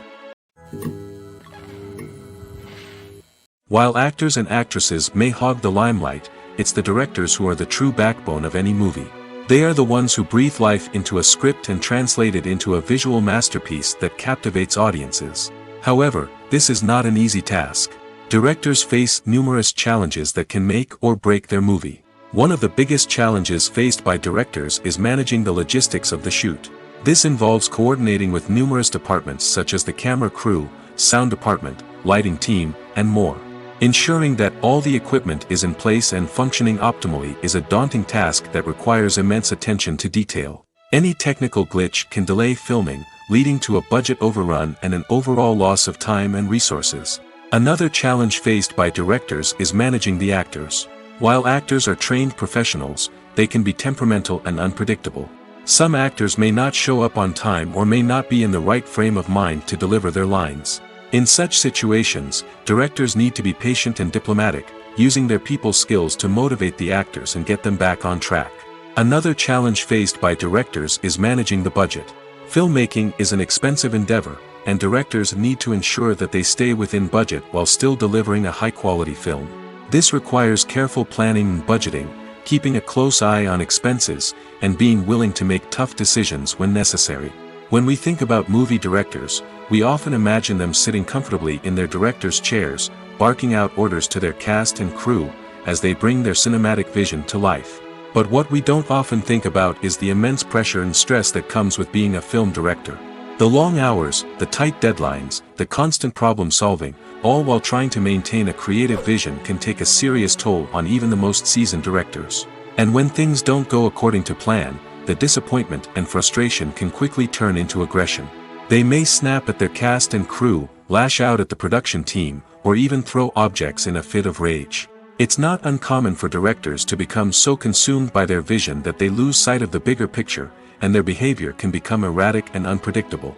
While actors and actresses may hog the limelight, it's the directors who are the true backbone of any movie. They are the ones who breathe life into a script and translate it into a visual masterpiece that captivates audiences. However, this is not an easy task. Directors face numerous challenges that can make or break their movie. One of the biggest challenges faced by directors is managing the logistics of the shoot. This involves coordinating with numerous departments such as the camera crew, sound department, lighting team, and more. Ensuring that all the equipment is in place and functioning optimally is a daunting task that requires immense attention to detail. Any technical glitch can delay filming, leading to a budget overrun and an overall loss of time and resources. Another challenge faced by directors is managing the actors. While actors are trained professionals, they can be temperamental and unpredictable. Some actors may not show up on time or may not be in the right frame of mind to deliver their lines. In such situations, directors need to be patient and diplomatic, using their people skills to motivate the actors and get them back on track. Another challenge faced by directors is managing the budget. Filmmaking is an expensive endeavor, and directors need to ensure that they stay within budget while still delivering a high-quality film. This requires careful planning and budgeting, keeping a close eye on expenses, and being willing to make tough decisions when necessary. When we think about movie directors, we often imagine them sitting comfortably in their director's chairs, barking out orders to their cast and crew, as they bring their cinematic vision to life. But what we don't often think about is the immense pressure and stress that comes with being a film director. The long hours, the tight deadlines, the constant problem solving, all while trying to maintain a creative vision can take a serious toll on even the most seasoned directors. And when things don't go according to plan, the disappointment and frustration can quickly turn into aggression. They may snap at their cast and crew, lash out at the production team, or even throw objects in a fit of rage. It's not uncommon for directors to become so consumed by their vision that they lose sight of the bigger picture, and their behavior can become erratic and unpredictable.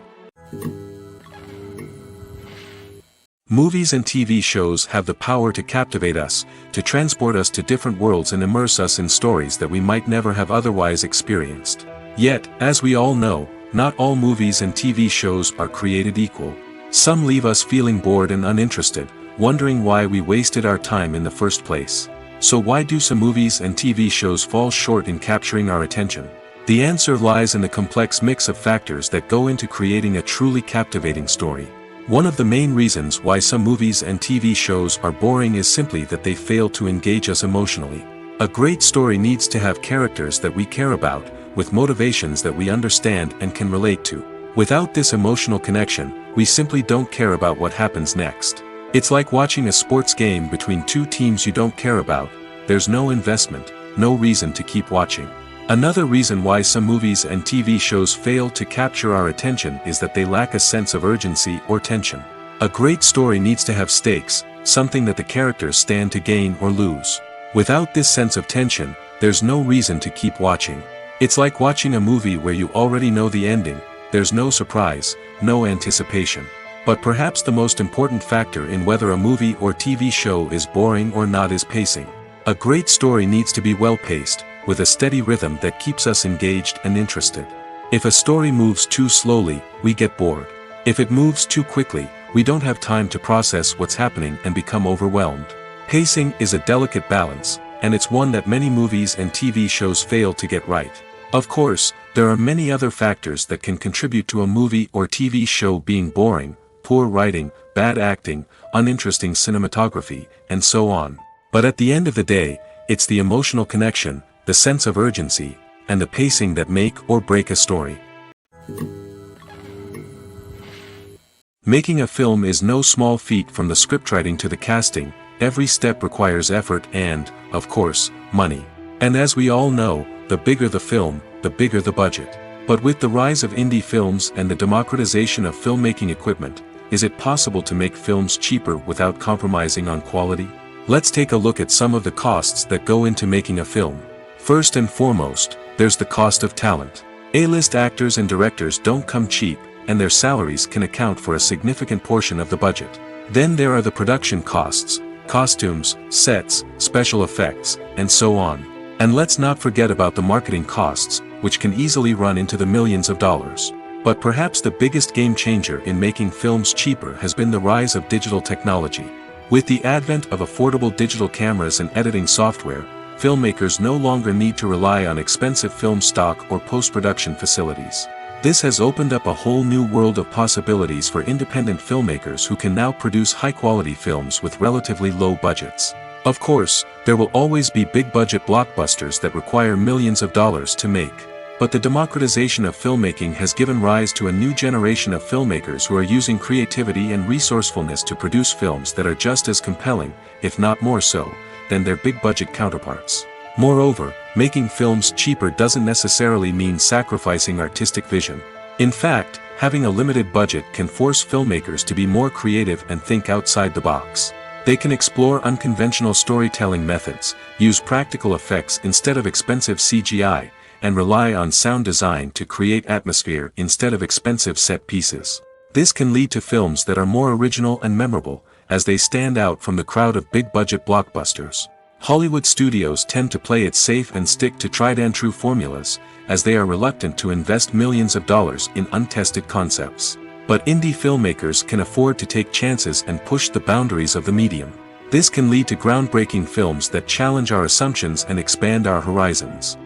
Movies and TV shows have the power to captivate us, to transport us to different worlds and immerse us in stories that we might never have otherwise experienced. Yet, as we all know, not all movies and TV shows are created equal. Some leave us feeling bored and uninterested, wondering why we wasted our time in the first place. So why do some movies and TV shows fall short in capturing our attention? The answer lies in the complex mix of factors that go into creating a truly captivating story. One of the main reasons why some movies and TV shows are boring is simply that they fail to engage us emotionally. A great story needs to have characters that we care about, with motivations that we understand and can relate to. Without this emotional connection, we simply don't care about what happens next. It's like watching a sports game between two teams you don't care about. There's no investment, no reason to keep watching. Another reason why some movies and TV shows fail to capture our attention is that they lack a sense of urgency or tension. A great story needs to have stakes, something that the characters stand to gain or lose. Without this sense of tension, there's no reason to keep watching. It's like watching a movie where you already know the ending. There's no surprise, no anticipation. But perhaps the most important factor in whether a movie or TV show is boring or not is pacing. A great story needs to be well-paced, with a steady rhythm that keeps us engaged and interested. If a story moves too slowly, we get bored. If it moves too quickly, we don't have time to process what's happening and become overwhelmed. Pacing is a delicate balance, and it's one that many movies and TV shows fail to get right. Of course, there are many other factors that can contribute to a movie or TV show being boring: poor writing, bad acting, uninteresting cinematography, and so on. But at the end of the day, it's the emotional connection, the sense of urgency, and the pacing that make or break a story. Making a film is no small feat. From the scriptwriting to the casting, every step requires effort and, of course, money. And as we all know, the bigger the film, the bigger the budget. But with the rise of indie films and the democratization of filmmaking equipment, is it possible to make films cheaper without compromising on quality? Let's take a look at some of the costs that go into making a film. First and foremost, there's the cost of talent. A-list actors and directors don't come cheap, and their salaries can account for a significant portion of the budget. Then there are the production costs, costumes, sets, special effects, and so on. And let's not forget about the marketing costs, which can easily run into the millions of dollars. But perhaps the biggest game changer in making films cheaper has been the rise of digital technology. With the advent of affordable digital cameras and editing software, filmmakers no longer need to rely on expensive film stock or post-production facilities. This has opened up a whole new world of possibilities for independent filmmakers who can now produce high-quality films with relatively low budgets. Of course, there will always be big-budget blockbusters that require millions of dollars to make. But the democratization of filmmaking has given rise to a new generation of filmmakers who are using creativity and resourcefulness to produce films that are just as compelling, if not more so, than their big-budget counterparts. Moreover, making films cheaper doesn't necessarily mean sacrificing artistic vision. In fact, having a limited budget can force filmmakers to be more creative and think outside the box. They can explore unconventional storytelling methods, use practical effects instead of expensive CGI, and rely on sound design to create atmosphere instead of expensive set pieces. This can lead to films that are more original and memorable, as they stand out from the crowd of big-budget blockbusters. Hollywood studios tend to play it safe and stick to tried-and-true formulas, as they are reluctant to invest millions of dollars in untested concepts. But indie filmmakers can afford to take chances and push the boundaries of the medium. This can lead to groundbreaking films that challenge our assumptions and expand our horizons.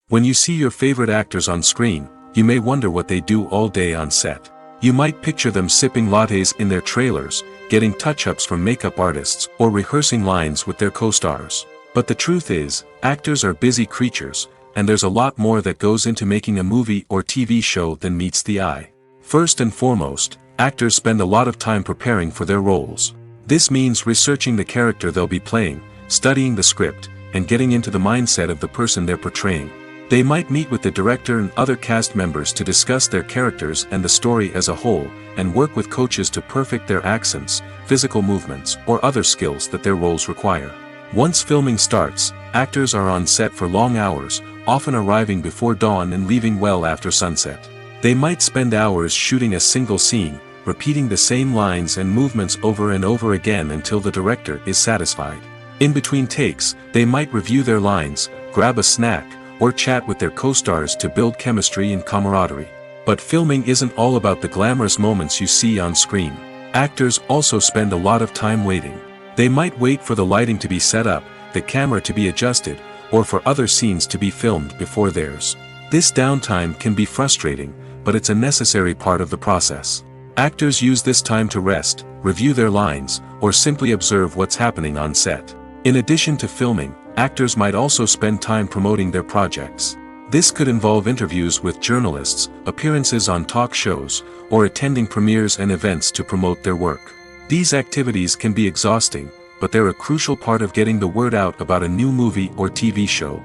When you see your favorite actors on screen, you may wonder what they do all day on set. You might picture them sipping lattes in their trailers, getting touch-ups from makeup artists, or rehearsing lines with their co-stars. But the truth is, actors are busy creatures, and there's a lot more that goes into making a movie or TV show than meets the eye. First and foremost, actors spend a lot of time preparing for their roles. This means researching the character they'll be playing, studying the script, and getting into the mindset of the person they're portraying. They might meet with the director and other cast members to discuss their characters and the story as a whole, and work with coaches to perfect their accents, physical movements, or other skills that their roles require. Once filming starts, actors are on set for long hours, often arriving before dawn and leaving well after sunset. They might spend hours shooting a single scene, repeating the same lines and movements over and over again until the director is satisfied. In between takes, they might review their lines, grab a snack, or chat with their co-stars to build chemistry and camaraderie. But filming isn't all about the glamorous moments you see on screen. Actors also spend a lot of time waiting. They might wait for the lighting to be set up, the camera to be adjusted, or for other scenes to be filmed before theirs. This downtime can be frustrating, but it's a necessary part of the process. Actors use this time to rest, review their lines, or simply observe what's happening on set. In addition to filming, actors might also spend time promoting their projects. This could involve interviews with journalists, appearances on talk shows, or attending premieres and events to promote their work. These activities can be exhausting, but they're a crucial part of getting the word out about a new movie or TV show.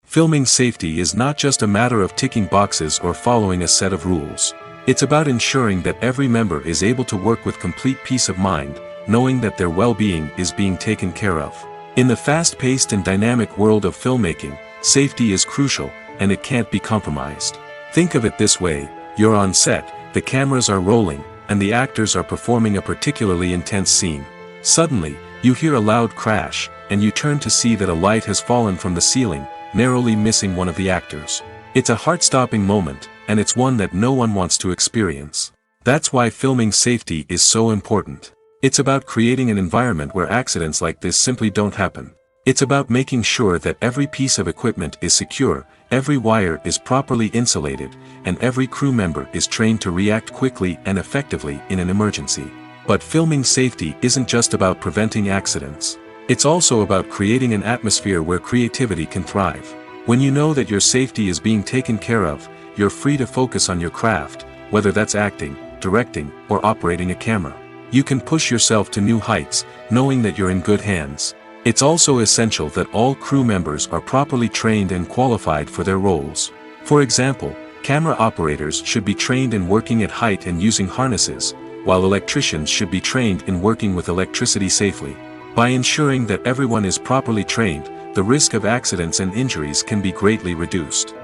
Filming safety is not just a matter of ticking boxes or following a set of rules. It's about ensuring that every member is able to work with complete peace of mind, knowing that their well-being is being taken care of. In the fast-paced and dynamic world of filmmaking, safety is crucial, and it can't be compromised. Think of it this way: you're on set, the cameras are rolling, and the actors are performing a particularly intense scene. Suddenly, you hear a loud crash, and you turn to see that a light has fallen from the ceiling, narrowly missing one of the actors. It's a heart-stopping moment, and it's one that no one wants to experience. That's why filming safety is so important. It's about creating an environment where accidents like this simply don't happen. It's about making sure that every piece of equipment is secure, every wire is properly insulated, and every crew member is trained to react quickly and effectively in an emergency. But filming safety isn't just about preventing accidents. It's also about creating an atmosphere where creativity can thrive. When you know that your safety is being taken care of, you're free to focus on your craft, whether that's acting, directing, or operating a camera. You can push yourself to new heights, knowing that you're in good hands. It's also essential that all crew members are properly trained and qualified for their roles. For example, camera operators should be trained in working at height and using harnesses, while electricians should be trained in working with electricity safely. By ensuring that everyone is properly trained, the risk of accidents and injuries can be greatly reduced.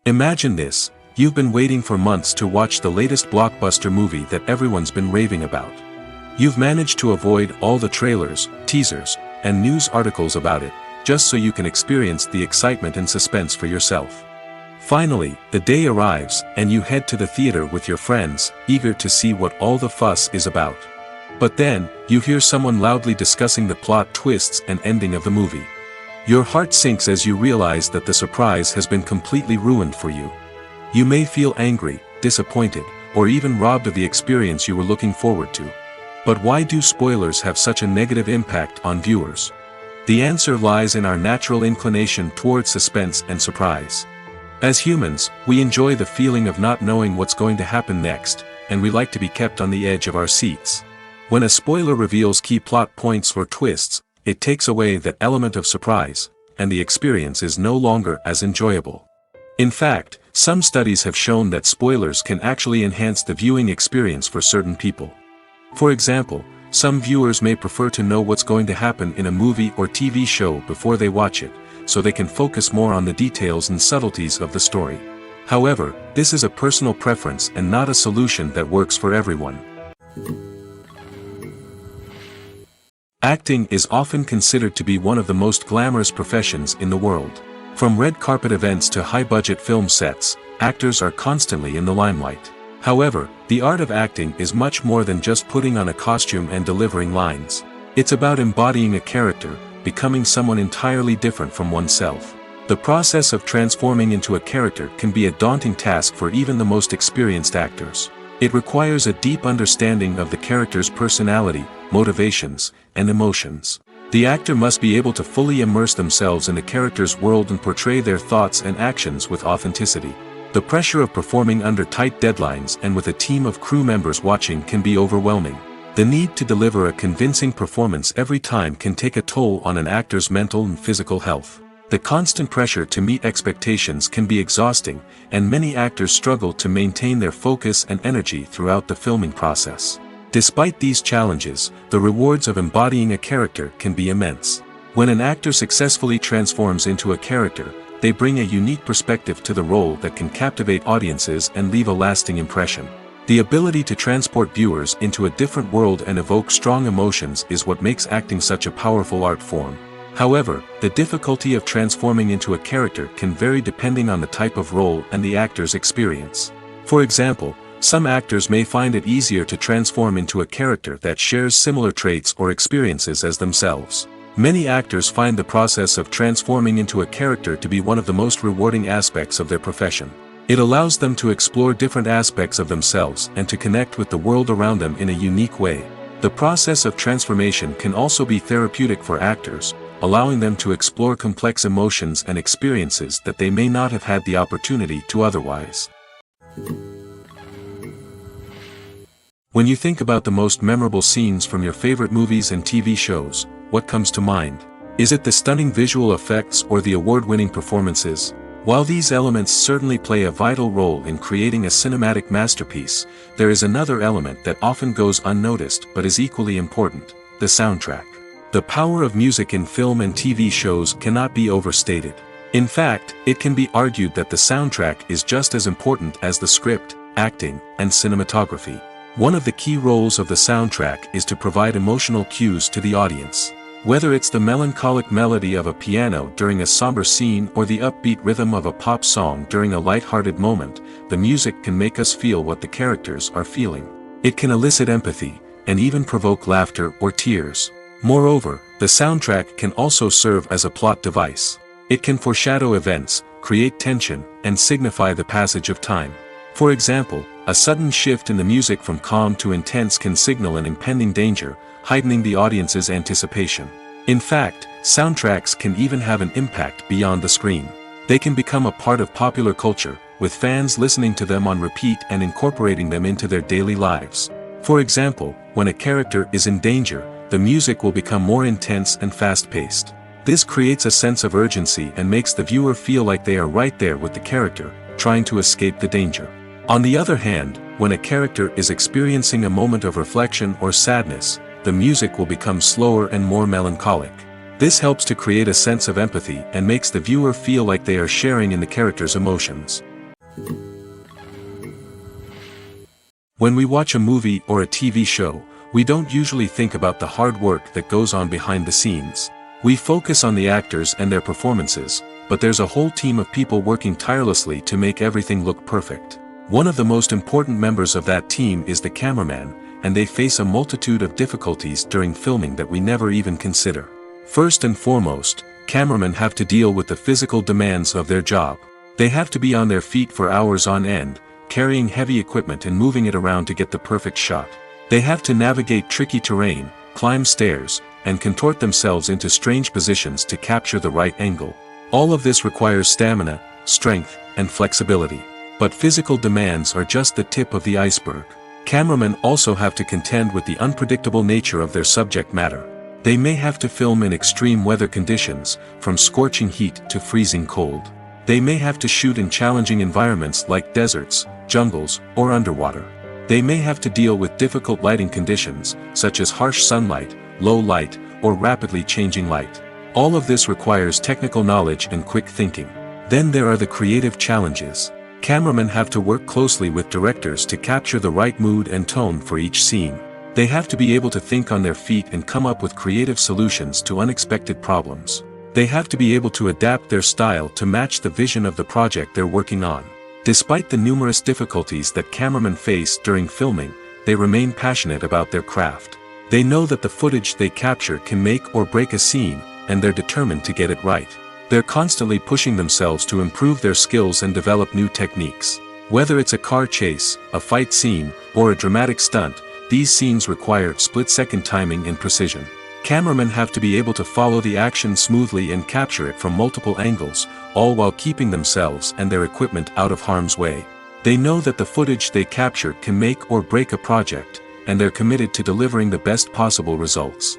Imagine this: you've been waiting for months to watch the latest blockbuster movie that everyone's been raving about. You've managed to avoid all the trailers, teasers, and news articles about it, just so you can experience the excitement and suspense for yourself. Finally, the day arrives, and you head to the theater with your friends, eager to see what all the fuss is about. But then, you hear someone loudly discussing the plot twists and ending of the movie. Your heart sinks as you realize that the surprise has been completely ruined for you. You may feel angry, disappointed, or even robbed of the experience you were looking forward to. But why do spoilers have such a negative impact on viewers? The answer lies in our natural inclination towards suspense and surprise. As humans, we enjoy the feeling of not knowing what's going to happen next, and we like to be kept on the edge of our seats. When a spoiler reveals key plot points or twists, it takes away that element of surprise, and the experience is no longer as enjoyable. In fact, some studies have shown that spoilers can actually enhance the viewing experience for certain people. For example, some viewers may prefer to know what's going to happen in a movie or TV show before they watch it, so they can focus more on the details and subtleties of the story. However, this is a personal preference and not a solution that works for everyone. Acting is often considered to be one of the most glamorous professions in the world. From red carpet events to high-budget film sets, actors are constantly in the limelight. However, the art of acting is much more than just putting on a costume and delivering lines. It's about embodying a character, becoming someone entirely different from oneself. The process of transforming into a character can be a daunting task for even the most experienced actors. It requires a deep understanding of the character's personality, motivations, and emotions. The actor must be able to fully immerse themselves in the character's world and portray their thoughts and actions with authenticity. The pressure of performing under tight deadlines and with a team of crew members watching can be overwhelming. The need to deliver a convincing performance every time can take a toll on an actor's mental and physical health. The constant pressure to meet expectations can be exhausting, and many actors struggle to maintain their focus and energy throughout the filming process. Despite these challenges, the rewards of embodying a character can be immense. When an actor successfully transforms into a character, they bring a unique perspective to the role that can captivate audiences and leave a lasting impression. The ability to transport viewers into a different world and evoke strong emotions is what makes acting such a powerful art form. However, the difficulty of transforming into a character can vary depending on the type of role and the actor's experience. For example, some actors may find it easier to transform into a character that shares similar traits or experiences as themselves. Many actors find the process of transforming into a character to be one of the most rewarding aspects of their profession. It allows them to explore different aspects of themselves and to connect with the world around them in a unique way. The process of transformation can also be therapeutic for actors, allowing them to explore complex emotions and experiences that they may not have had the opportunity to otherwise. When you think about the most memorable scenes from your favorite movies and TV shows, what comes to mind? Is it the stunning visual effects or the award-winning performances? While these elements certainly play a vital role in creating a cinematic masterpiece, there is another element that often goes unnoticed but is equally important: the soundtrack. The power of music in film and TV shows cannot be overstated. In fact, it can be argued that the soundtrack is just as important as the script, acting, and cinematography. One of the key roles of the soundtrack is to provide emotional cues to the audience. Whether it's the melancholic melody of a piano during a somber scene or the upbeat rhythm of a pop song during a light-hearted moment, the music can make us feel what the characters are feeling. It can elicit empathy, and even provoke laughter or tears. Moreover, the soundtrack can also serve as a plot device. It can foreshadow events, create tension, and signify the passage of time. For example, a sudden shift in the music from calm to intense can signal an impending danger, heightening the audience's anticipation. In fact, soundtracks can even have an impact beyond the screen. They can become a part of popular culture, with fans listening to them on repeat and incorporating them into their daily lives. For example, when a character is in danger, the music will become more intense and fast-paced. This creates a sense of urgency and makes the viewer feel like they are right there with the character, trying to escape the danger. On the other hand, when a character is experiencing a moment of reflection or sadness, the music will become slower and more melancholic. This helps to create a sense of empathy and makes the viewer feel like they are sharing in the character's emotions. When we watch a movie or a TV show, we don't usually think about the hard work that goes on behind the scenes. We focus on the actors and their performances, but there's a whole team of people working tirelessly to make everything look perfect. One of the most important members of that team is the cameraman, and they face a multitude of difficulties during filming that we never even consider. First and foremost, cameramen have to deal with the physical demands of their job. They have to be on their feet for hours on end, carrying heavy equipment and moving it around to get the perfect shot. They have to navigate tricky terrain, climb stairs, and contort themselves into strange positions to capture the right angle. All of this requires stamina, strength, and flexibility. But physical demands are just the tip of the iceberg. Cameramen also have to contend with the unpredictable nature of their subject matter. They may have to film in extreme weather conditions, from scorching heat to freezing cold. They may have to shoot in challenging environments like deserts, jungles, or underwater. They may have to deal with difficult lighting conditions, such as harsh sunlight, low light, or rapidly changing light. All of this requires technical knowledge and quick thinking. Then there are the creative challenges. Cameramen have to work closely with directors to capture the right mood and tone for each scene. They have to be able to think on their feet and come up with creative solutions to unexpected problems. They have to be able to adapt their style to match the vision of the project they're working on. Despite the numerous difficulties that cameramen face during filming, they remain passionate about their craft. They know that the footage they capture can make or break a scene, and they're determined to get it right. They're constantly pushing themselves to improve their skills and develop new techniques. Whether it's a car chase, a fight scene, or a dramatic stunt, these scenes require split-second timing and precision. Cameramen have to be able to follow the action smoothly and capture it from multiple angles, all while keeping themselves and their equipment out of harm's way. They know that the footage they capture can make or break a project, and they're committed to delivering the best possible results.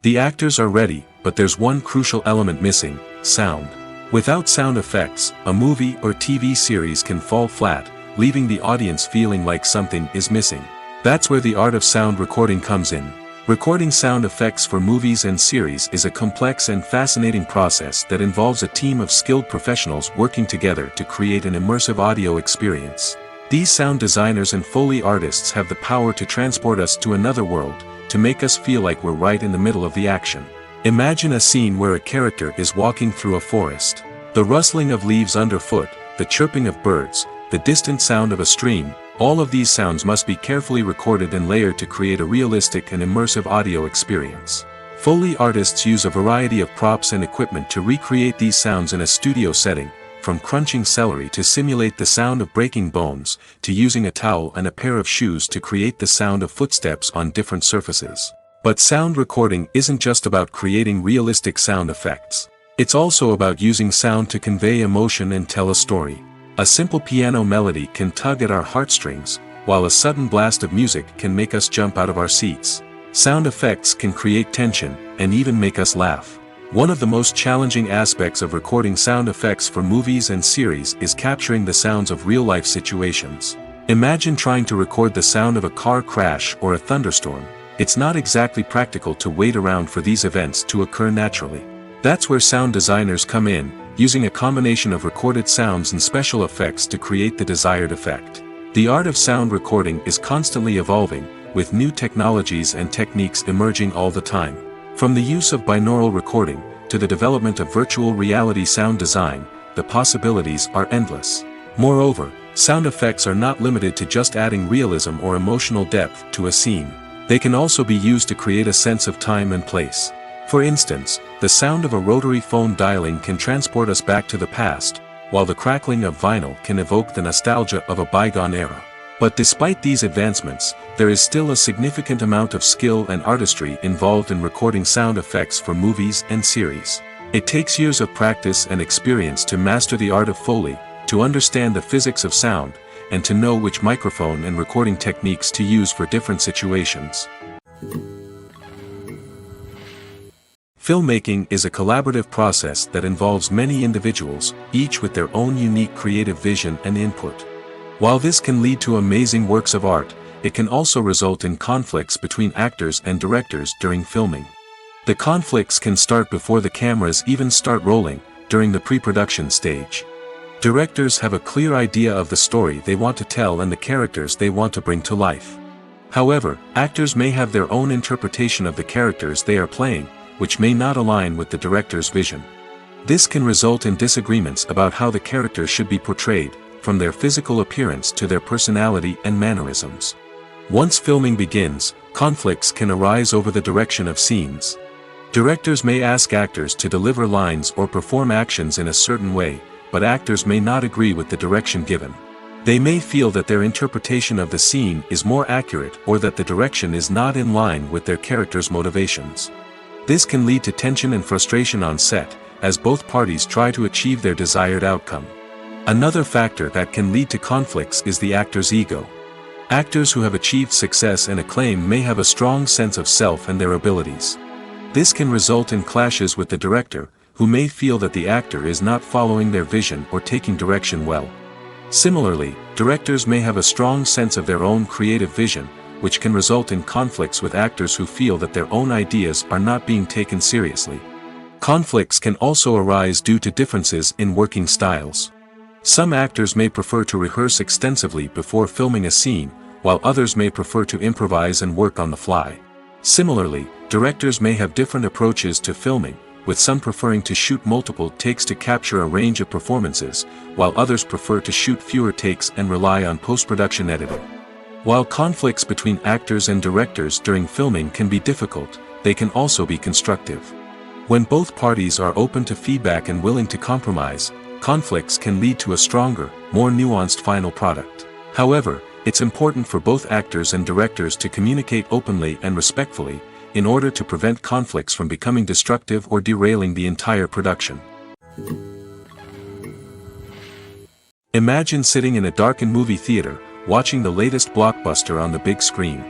The actors are ready, but there's one crucial element missing: sound. Without sound effects, a movie or TV series can fall flat, leaving the audience feeling like something is missing. That's where the art of sound recording comes in. Recording sound effects for movies and series is a complex and fascinating process that involves a team of skilled professionals working together to create an immersive audio experience. These sound designers and Foley artists have the power to transport us to another world, to make us feel like we're right in the middle of the action. Imagine a scene where a character is walking through a forest. The rustling of leaves underfoot, the chirping of birds, the distant sound of a stream, all of these sounds must be carefully recorded and layered to create a realistic and immersive audio experience. Foley artists use a variety of props and equipment to recreate these sounds in a studio setting, from crunching celery to simulate the sound of breaking bones, to using a towel and a pair of shoes to create the sound of footsteps on different surfaces. But sound recording isn't just about creating realistic sound effects. It's also about using sound to convey emotion and tell a story. A simple piano melody can tug at our heartstrings, while a sudden blast of music can make us jump out of our seats. Sound effects can create tension, and even make us laugh. One of the most challenging aspects of recording sound effects for movies and series is capturing the sounds of real-life situations. Imagine trying to record the sound of a car crash or a thunderstorm. It's not exactly practical to wait around for these events to occur naturally. That's where sound designers come in, using a combination of recorded sounds and special effects to create the desired effect. The art of sound recording is constantly evolving, with new technologies and techniques emerging all the time. From the use of binaural recording, to the development of virtual reality sound design, the possibilities are endless. Moreover, sound effects are not limited to just adding realism or emotional depth to a scene. They can also be used to create a sense of time and place. For instance, the sound of a rotary phone dialing can transport us back to the past, while the crackling of vinyl can evoke the nostalgia of a bygone era. But despite these advancements, there is still a significant amount of skill and artistry involved in recording sound effects for movies and series. It takes years of practice and experience to master the art of Foley, to understand the physics of sound, and to know which microphone and recording techniques to use for different situations. Filmmaking is a collaborative process that involves many individuals, each with their own unique creative vision and input. While this can lead to amazing works of art, it can also result in conflicts between actors and directors during filming. The conflicts can start before the cameras even start rolling, during the pre-production stage. Directors have a clear idea of the story they want to tell and the characters they want to bring to life. However, actors may have their own interpretation of the characters they are playing, which may not align with the director's vision. This can result in disagreements about how the characters should be portrayed, from their physical appearance to their personality and mannerisms. Once filming begins, conflicts can arise over the direction of scenes. Directors may ask actors to deliver lines or perform actions in a certain way, but actors may not agree with the direction given. They may feel that their interpretation of the scene is more accurate or that the direction is not in line with their character's motivations. This can lead to tension and frustration on set, as both parties try to achieve their desired outcome. Another factor that can lead to conflicts is the actor's ego. Actors who have achieved success and acclaim may have a strong sense of self and their abilities. This can result in clashes with the director, who may feel that the actor is not following their vision or taking direction well. Similarly, directors may have a strong sense of their own creative vision, which can result in conflicts with actors who feel that their own ideas are not being taken seriously. Conflicts can also arise due to differences in working styles. Some actors may prefer to rehearse extensively before filming a scene, while others may prefer to improvise and work on the fly. Similarly, directors may have different approaches to filming, with some preferring to shoot multiple takes to capture a range of performances, while others prefer to shoot fewer takes and rely on post-production editing. While conflicts between actors and directors during filming can be difficult, they can also be constructive. When both parties are open to feedback and willing to compromise, conflicts can lead to a stronger, more nuanced final product. However, it's important for both actors and directors to communicate openly and respectfully, in order to prevent conflicts from becoming destructive or derailing the entire production. Imagine sitting in a darkened movie theater, watching the latest blockbuster on the big screen.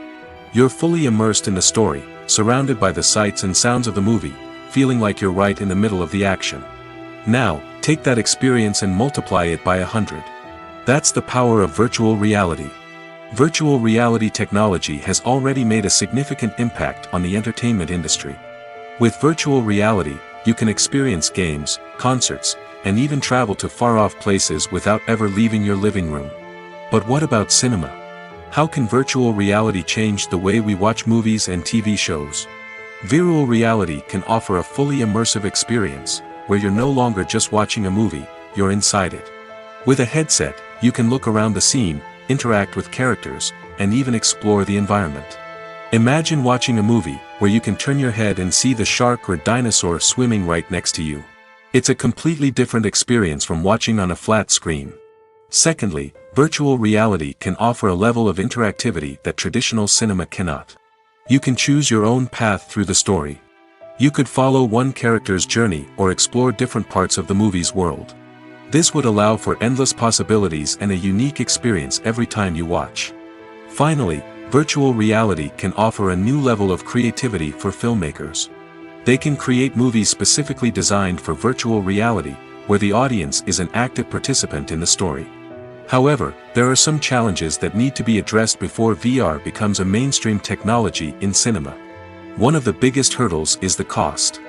You're fully immersed in the story, surrounded by the sights and sounds of the movie, feeling like you're right in the middle of the action. Now, take that experience and multiply it by 100. That's the power of virtual reality. Virtual reality technology has already made a significant impact on the entertainment industry. With virtual reality, you can experience games, concerts, and even travel to far-off places without ever leaving your living room. But what about cinema? How can virtual reality change the way we watch movies and TV shows? Virtual reality can offer a fully immersive experience, where you're no longer just watching a movie, you're inside it. With a headset, you can look around the scene, interact with characters, and even explore the environment. Imagine watching a movie where you can turn your head and see the shark or dinosaur swimming right next to you. It's a completely different experience from watching on a flat screen. Secondly, virtual reality can offer a level of interactivity that traditional cinema cannot. You can choose your own path through the story. You could follow one character's journey or explore different parts of the movie's world. This would allow for endless possibilities and a unique experience every time you watch. Finally, virtual reality can offer a new level of creativity for filmmakers. They can create movies specifically designed for virtual reality, where the audience is an active participant in the story. However, there are some challenges that need to be addressed before VR becomes a mainstream technology in cinema. One of the biggest hurdles is the cost.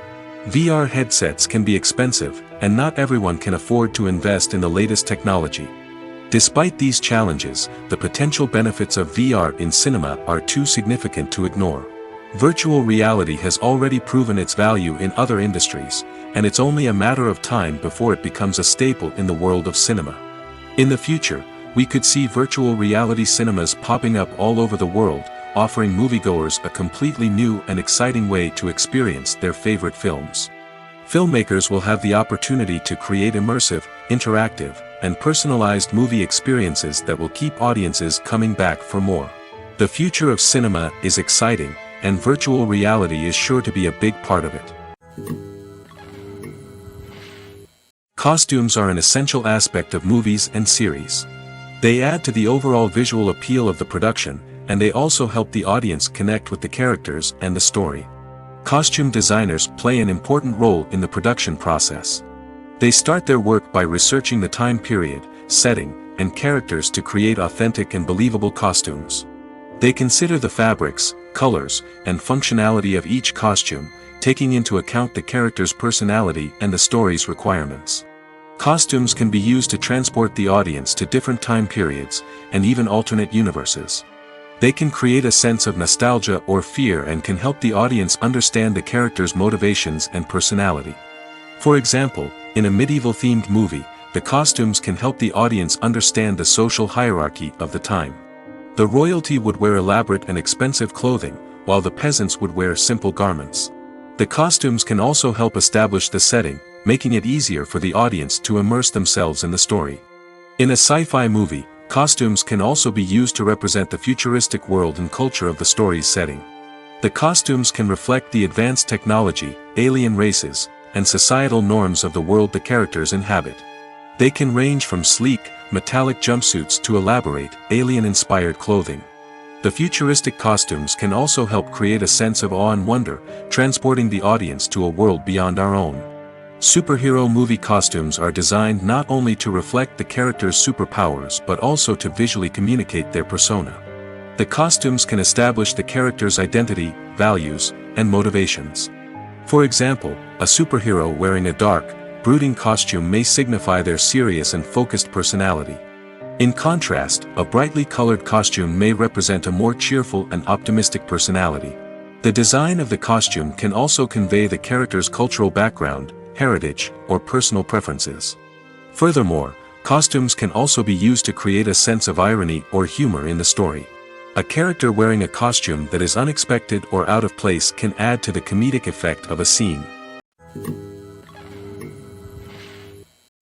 VR headsets can be expensive, and not everyone can afford to invest in the latest technology. Despite these challenges, the potential benefits of VR in cinema are too significant to ignore. Virtual reality has already proven its value in other industries, and it's only a matter of time before it becomes a staple in the world of cinema. In the future, we could see virtual reality cinemas popping up all over the world, offering moviegoers a completely new and exciting way to experience their favorite films. Filmmakers will have the opportunity to create immersive, interactive, and personalized movie experiences that will keep audiences coming back for more. The future of cinema is exciting, and virtual reality is sure to be a big part of it. Costumes are an essential aspect of movies and series. They add to the overall visual appeal of the production, and they also help the audience connect with the characters and the story. Costume designers play an important role in the production process. They start their work by researching the time period, setting, and characters to create authentic and believable costumes. They consider the fabrics, colors, and functionality of each costume, taking into account the character's personality and the story's requirements. Costumes can be used to transport the audience to different time periods, and even alternate universes. They can create a sense of nostalgia or fear and can help the audience understand the character's motivations and personality. For example, in a medieval-themed movie, the costumes can help the audience understand the social hierarchy of the time. The royalty would wear elaborate and expensive clothing, while the peasants would wear simple garments. The costumes can also help establish the setting, making it easier for the audience to immerse themselves in the story. In a sci-fi movie, Costumes can also be used to represent the futuristic world and culture of the story's setting. The costumes can reflect the advanced technology, alien races, and societal norms of the world the characters inhabit. They can range from sleek, metallic jumpsuits to elaborate, alien-inspired clothing. The futuristic costumes can also help create a sense of awe and wonder, transporting the audience to a world beyond our own. Superhero movie costumes are designed not only to reflect the character's superpowers but also to visually communicate their persona. The costumes can establish the character's identity, values, and motivations. For example, a superhero wearing a dark, brooding costume may signify their serious and focused personality. In contrast, a brightly colored costume may represent a more cheerful and optimistic personality. The design of the costume can also convey the character's cultural background, heritage, or personal preferences. Furthermore, costumes can also be used to create a sense of irony or humor in the story. A character wearing a costume that is unexpected or out of place can add to the comedic effect of a scene.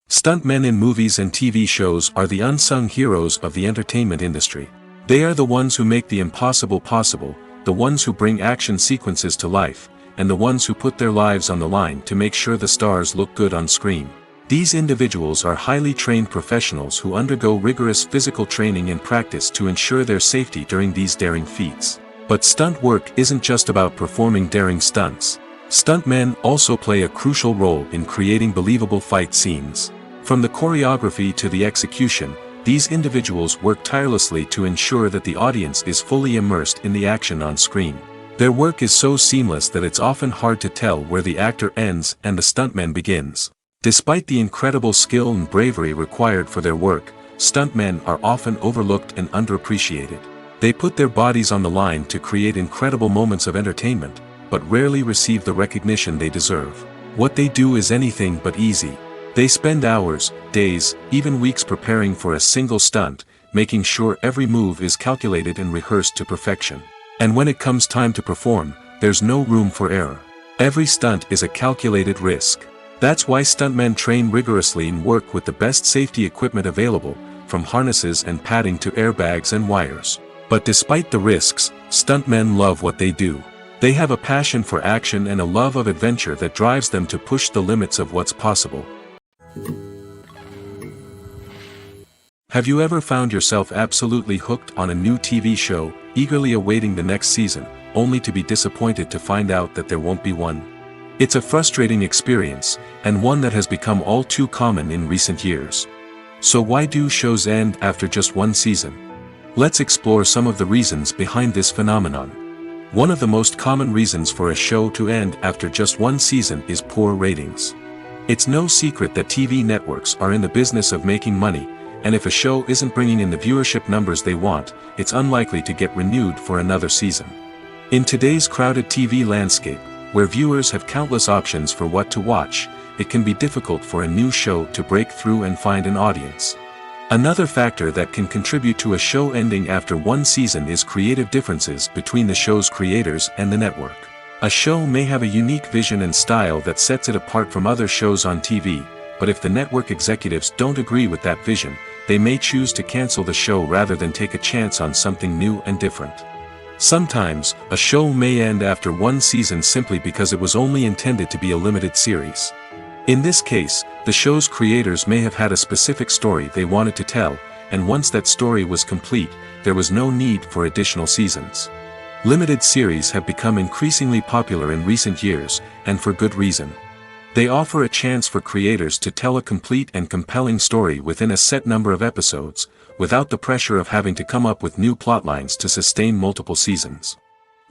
Stuntmen in movies and TV shows are the unsung heroes of the entertainment industry. They are the ones who make the impossible possible, the ones who bring action sequences to life, and the ones who put their lives on the line to make sure the stars look good on screen. These individuals are highly trained professionals who undergo rigorous physical training and practice to ensure their safety during these daring feats. But stunt work isn't just about performing daring stunts. Stuntmen also play a crucial role in creating believable fight scenes. From the choreography to the execution, these individuals work tirelessly to ensure that the audience is fully immersed in the action on screen. Their work is so seamless that it's often hard to tell where the actor ends and the stuntman begins. Despite the incredible skill and bravery required for their work, stuntmen are often overlooked and underappreciated. They put their bodies on the line to create incredible moments of entertainment, but rarely receive the recognition they deserve. What they do is anything but easy. They spend hours, days, even weeks preparing for a single stunt, making sure every move is calculated and rehearsed to perfection. And when it comes time to perform, there's no room for error. Every stunt is a calculated risk. That's why stuntmen train rigorously and work with the best safety equipment available, from harnesses and padding to airbags and wires. But despite the risks, stuntmen love what they do. They have a passion for action and a love of adventure that drives them to push the limits of what's possible. Have you ever found yourself absolutely hooked on a new TV show, eagerly awaiting the next season, only to be disappointed to find out that there won't be one? It's a frustrating experience, and one that has become all too common in recent years. So why do shows end after just one season? Let's explore some of the reasons behind this phenomenon. One of the most common reasons for a show to end after just one season is poor ratings. It's no secret that TV networks are in the business of making money, and if a show isn't bringing in the viewership numbers they want, it's unlikely to get renewed for another season. In today's crowded TV landscape, where viewers have countless options for what to watch, it can be difficult for a new show to break through and find an audience. Another factor that can contribute to a show ending after one season is creative differences between the show's creators and the network. A show may have a unique vision and style that sets it apart from other shows on TV, but if the network executives don't agree with that vision, they may choose to cancel the show rather than take a chance on something new and different. Sometimes, a show may end after one season simply because it was only intended to be a limited series. In this case, the show's creators may have had a specific story they wanted to tell, and once that story was complete, there was no need for additional seasons. Limited series have become increasingly popular in recent years, and for good reason. They offer a chance for creators to tell a complete and compelling story within a set number of episodes, without the pressure of having to come up with new plotlines to sustain multiple seasons.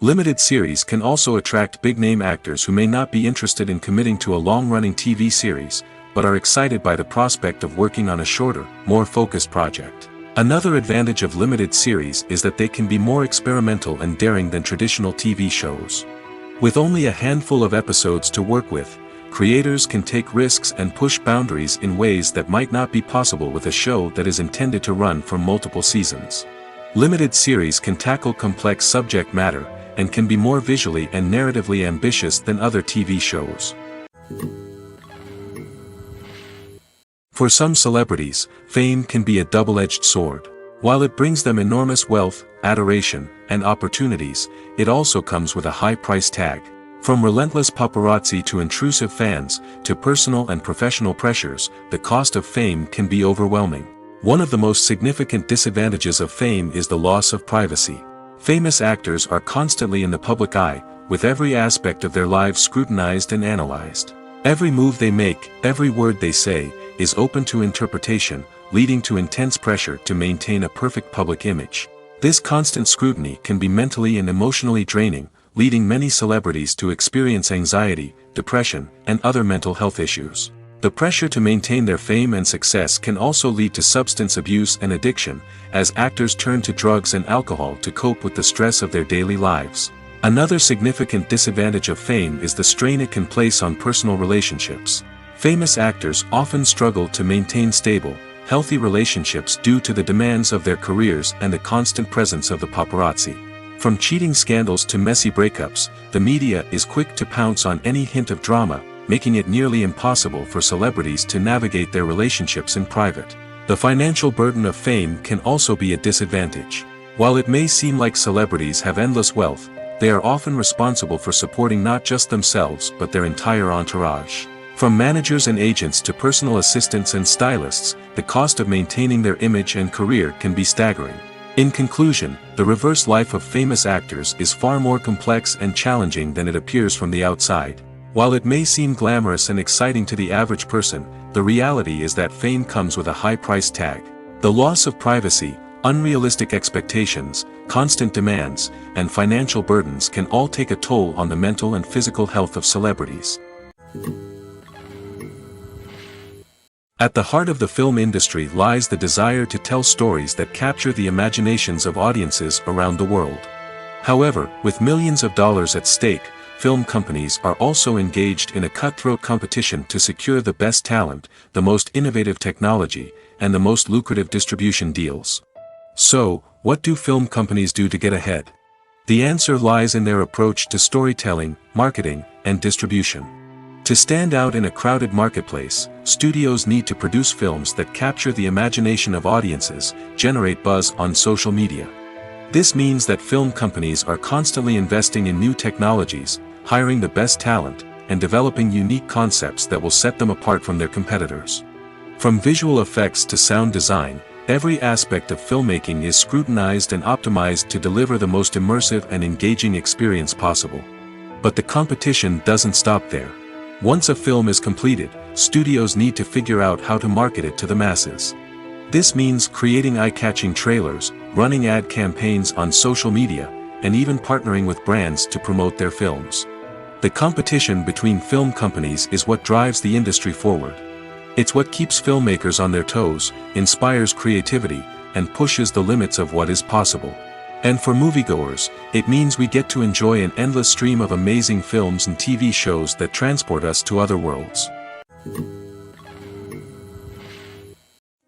Limited series can also attract big-name actors who may not be interested in committing to a long-running TV series, but are excited by the prospect of working on a shorter, more focused project. Another advantage of limited series is that they can be more experimental and daring than traditional TV shows. With only a handful of episodes to work with, creators can take risks and push boundaries in ways that might not be possible with a show that is intended to run for multiple seasons. Limited series can tackle complex subject matter, and can be more visually and narratively ambitious than other TV shows. For some celebrities, fame can be a double-edged sword. While it brings them enormous wealth, adoration, and opportunities, it also comes with a high price tag. From relentless paparazzi to intrusive fans, to personal and professional pressures, the cost of fame can be overwhelming. One of the most significant disadvantages of fame is the loss of privacy. Famous actors are constantly in the public eye, with every aspect of their lives scrutinized and analyzed. Every move they make, every word they say, is open to interpretation, leading to intense pressure to maintain a perfect public image. This constant scrutiny can be mentally and emotionally draining, leading many celebrities to experience anxiety, depression, and other mental health issues. The pressure to maintain their fame and success can also lead to substance abuse and addiction, as actors turn to drugs and alcohol to cope with the stress of their daily lives. Another significant disadvantage of fame is the strain it can place on personal relationships. Famous actors often struggle to maintain stable, healthy relationships due to the demands of their careers and the constant presence of the paparazzi. From cheating scandals to messy breakups, the media is quick to pounce on any hint of drama, making it nearly impossible for celebrities to navigate their relationships in private. The financial burden of fame can also be a disadvantage. While it may seem like celebrities have endless wealth, they are often responsible for supporting not just themselves but their entire entourage. From managers and agents to personal assistants and stylists, the cost of maintaining their image and career can be staggering. In conclusion, the reverse life of famous actors is far more complex and challenging than it appears from the outside. While it may seem glamorous and exciting to the average person, the reality is that fame comes with a high price tag. The loss of privacy, unrealistic expectations, constant demands, and financial burdens can all take a toll on the mental and physical health of celebrities. At the heart of the film industry lies the desire to tell stories that capture the imaginations of audiences around the world. However, with millions of dollars at stake, film companies are also engaged in a cutthroat competition to secure the best talent, the most innovative technology, and the most lucrative distribution deals. So, what do film companies do to get ahead? The answer lies in their approach to storytelling, marketing, and distribution. To stand out in a crowded marketplace, studios need to produce films that capture the imagination of audiences, generate buzz on social media. This means that film companies are constantly investing in new technologies, hiring the best talent, and developing unique concepts that will set them apart from their competitors. From visual effects to sound design, every aspect of filmmaking is scrutinized and optimized to deliver the most immersive and engaging experience possible. But the competition doesn't stop there. Once a film is completed, studios need to figure out how to market it to the masses. This means creating eye-catching trailers, running ad campaigns on social media, and even partnering with brands to promote their films. The competition between film companies is what drives the industry forward. It's what keeps filmmakers on their toes, inspires creativity, and pushes the limits of what is possible. And for moviegoers, it means we get to enjoy an endless stream of amazing films and TV shows that transport us to other worlds.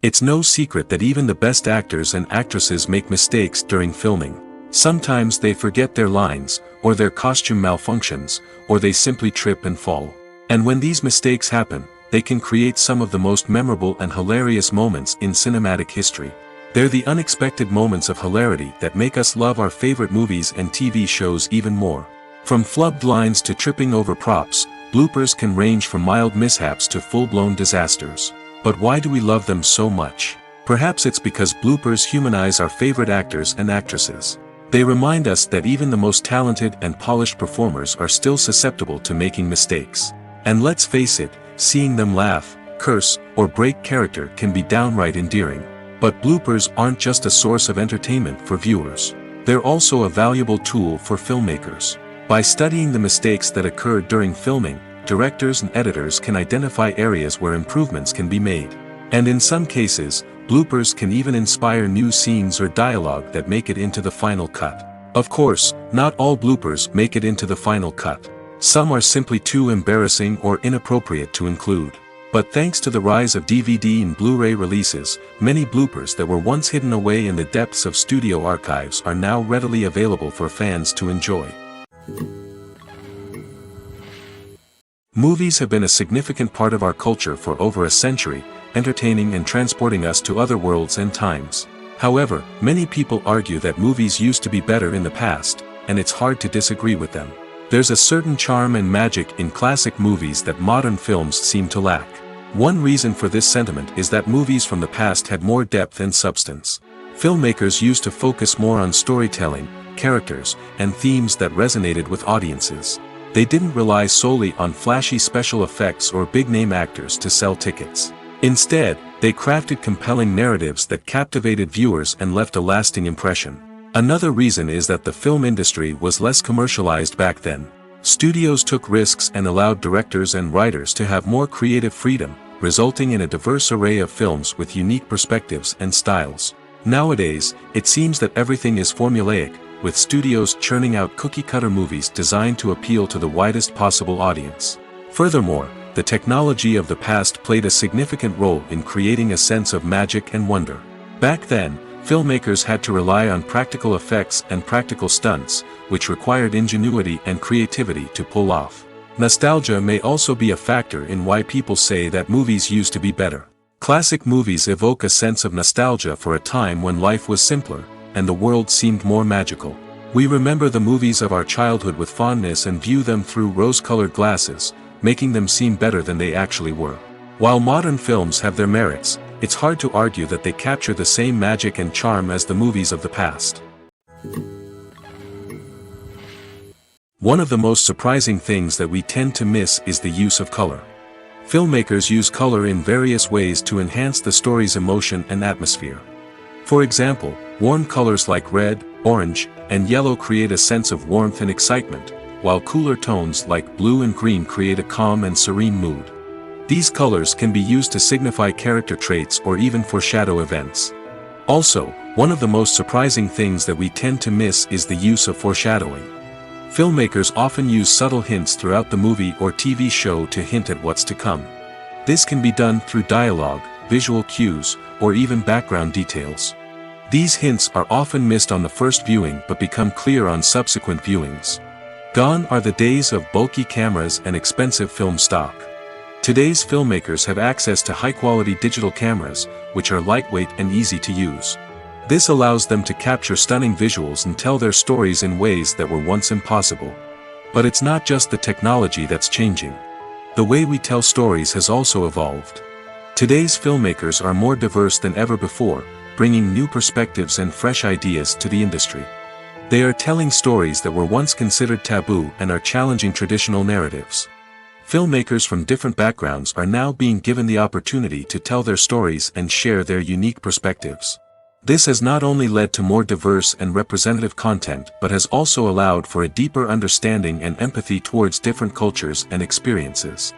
It's no secret that even the best actors and actresses make mistakes during filming. Sometimes they forget their lines, or their costume malfunctions, or they simply trip and fall. And when these mistakes happen, they can create some of the most memorable and hilarious moments in cinematic history. They're the unexpected moments of hilarity that make us love our favorite movies and TV shows even more. From flubbed lines to tripping over props, bloopers can range from mild mishaps to full-blown disasters. But why do we love them so much? Perhaps it's because bloopers humanize our favorite actors and actresses. They remind us that even the most talented and polished performers are still susceptible to making mistakes. And let's face it, seeing them laugh, curse, or break character can be downright endearing. But bloopers aren't just a source of entertainment for viewers. They're also a valuable tool for filmmakers. By studying the mistakes that occurred during filming, directors and editors can identify areas where improvements can be made. And in some cases, bloopers can even inspire new scenes or dialogue that make it into the final cut. Of course, not all bloopers make it into the final cut. Some are simply too embarrassing or inappropriate to include. But thanks to the rise of DVD and Blu-ray releases, many bloopers that were once hidden away in the depths of studio archives are now readily available for fans to enjoy. Movies have been a significant part of our culture for over a century, entertaining and transporting us to other worlds and times. However, many people argue that movies used to be better in the past, and it's hard to disagree with them. There's a certain charm and magic in classic movies that modern films seem to lack. One reason for this sentiment is that movies from the past had more depth and substance. Filmmakers used to focus more on storytelling, characters, and themes that resonated with audiences. They didn't rely solely on flashy special effects or big-name actors to sell tickets. Instead, they crafted compelling narratives that captivated viewers and left a lasting impression. Another reason is that the film industry was less commercialized back then. Studios took risks and allowed directors and writers to have more creative freedom, resulting in a diverse array of films with unique perspectives and styles. Nowadays, it seems that everything is formulaic, with studios churning out cookie-cutter movies designed to appeal to the widest possible audience. Furthermore, the technology of the past played a significant role in creating a sense of magic and wonder. Back then, filmmakers had to rely on practical effects and practical stunts, which required ingenuity and creativity to pull off. Nostalgia may also be a factor in why people say that movies used to be better. Classic movies evoke a sense of nostalgia for a time when life was simpler, and the world seemed more magical. We remember the movies of our childhood with fondness and view them through rose-colored glasses, making them seem better than they actually were. While modern films have their merits, it's hard to argue that they capture the same magic and charm as the movies of the past. One of the most surprising things that we tend to miss is the use of color. Filmmakers use color in various ways to enhance the story's emotion and atmosphere. For example, warm colors like red, orange, and yellow create a sense of warmth and excitement, while cooler tones like blue and green create a calm and serene mood. These colors can be used to signify character traits or even foreshadow events. Also, one of the most surprising things that we tend to miss is the use of foreshadowing. Filmmakers often use subtle hints throughout the movie or TV show to hint at what's to come. This can be done through dialogue, visual cues, or even background details. These hints are often missed on the first viewing but become clear on subsequent viewings. Gone are the days of bulky cameras and expensive film stock. Today's filmmakers have access to high-quality digital cameras, which are lightweight and easy to use. This allows them to capture stunning visuals and tell their stories in ways that were once impossible. But it's not just the technology that's changing. The way we tell stories has also evolved. Today's filmmakers are more diverse than ever before, bringing new perspectives and fresh ideas to the industry. They are telling stories that were once considered taboo and are challenging traditional narratives. Filmmakers from different backgrounds are now being given the opportunity to tell their stories and share their unique perspectives. This has not only led to more diverse and representative content but has also allowed for a deeper understanding and empathy towards different cultures and experiences.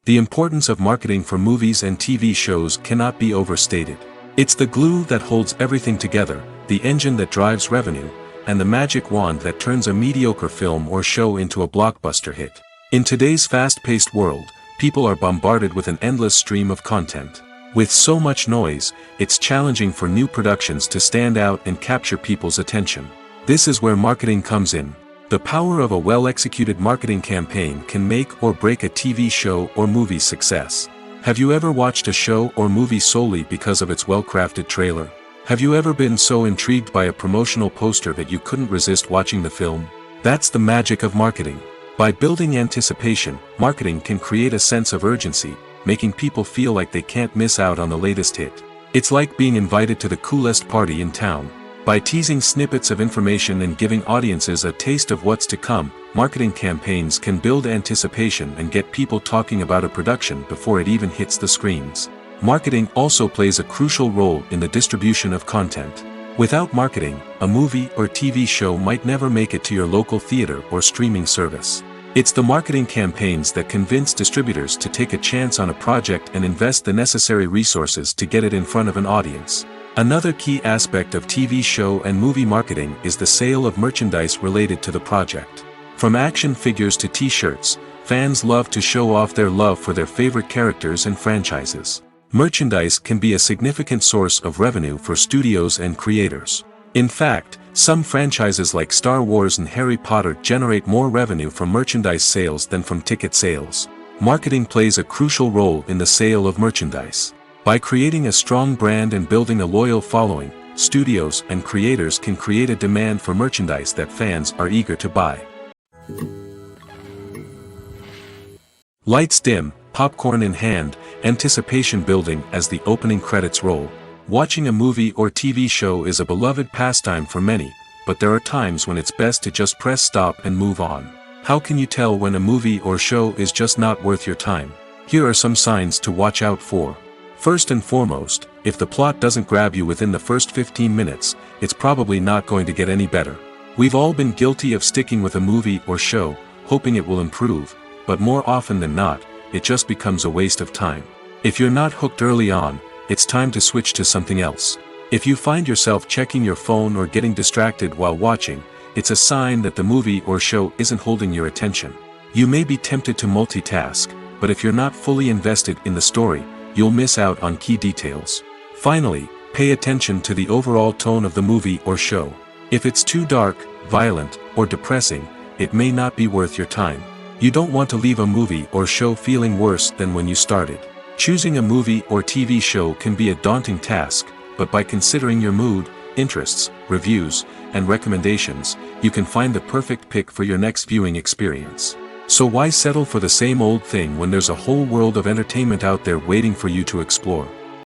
The importance of marketing for movies and TV shows cannot be overstated. It's the glue that holds everything together, the engine that drives revenue, and the magic wand that turns a mediocre film or show into a blockbuster hit. In today's fast-paced world, people are bombarded with an endless stream of content. With so much noise, it's challenging for new productions to stand out and capture people's attention. This is where marketing comes in. The power of a well-executed marketing campaign can make or break a TV show or movie's success. Have you ever watched a show or movie solely because of its well-crafted trailer? Have you ever been so intrigued by a promotional poster that you couldn't resist watching the film? That's the magic of marketing. By building anticipation, marketing can create a sense of urgency, making people feel like they can't miss out on the latest hit. It's like being invited to the coolest party in town. By teasing snippets of information and giving audiences a taste of what's to come, marketing campaigns can build anticipation and get people talking about a production before it even hits the screens. Marketing also plays a crucial role in the distribution of content. Without marketing, a movie or TV show might never make it to your local theater or streaming service. It's the marketing campaigns that convince distributors to take a chance on a project and invest the necessary resources to get it in front of an audience. Another key aspect of TV show and movie marketing is the sale of merchandise related to the project. From action figures to t-shirts, fans love to show off their love for their favorite characters and franchises. Merchandise can be a significant source of revenue for studios and creators. In fact, some franchises like Star Wars and Harry Potter generate more revenue from merchandise sales than from ticket sales. Marketing plays a crucial role in the sale of merchandise. By creating a strong brand and building a loyal following, studios and creators can create a demand for merchandise that fans are eager to buy. Lights dim, popcorn in hand, anticipation building as the opening credits roll. Watching a movie or TV show is a beloved pastime for many, but there are times when it's best to just press stop and move on. How can you tell when a movie or show is just not worth your time? Here are some signs to watch out for. First and foremost, if the plot doesn't grab you within the first 15 minutes, it's probably not going to get any better. We've all been guilty of sticking with a movie or show, hoping it will improve, but more often than not, it just becomes a waste of time. If you're not hooked early on, it's time to switch to something else. If you find yourself checking your phone or getting distracted while watching, it's a sign that the movie or show isn't holding your attention. You may be tempted to multitask, but if you're not fully invested in the story, you'll miss out on key details. Finally, pay attention to the overall tone of the movie or show. If it's too dark, violent, or depressing, it may not be worth your time. You don't want to leave a movie or show feeling worse than when you started. Choosing a movie or TV show can be a daunting task, but by considering your mood, interests, reviews, and recommendations, you can find the perfect pick for your next viewing experience. So why settle for the same old thing when there's a whole world of entertainment out there waiting for you to explore?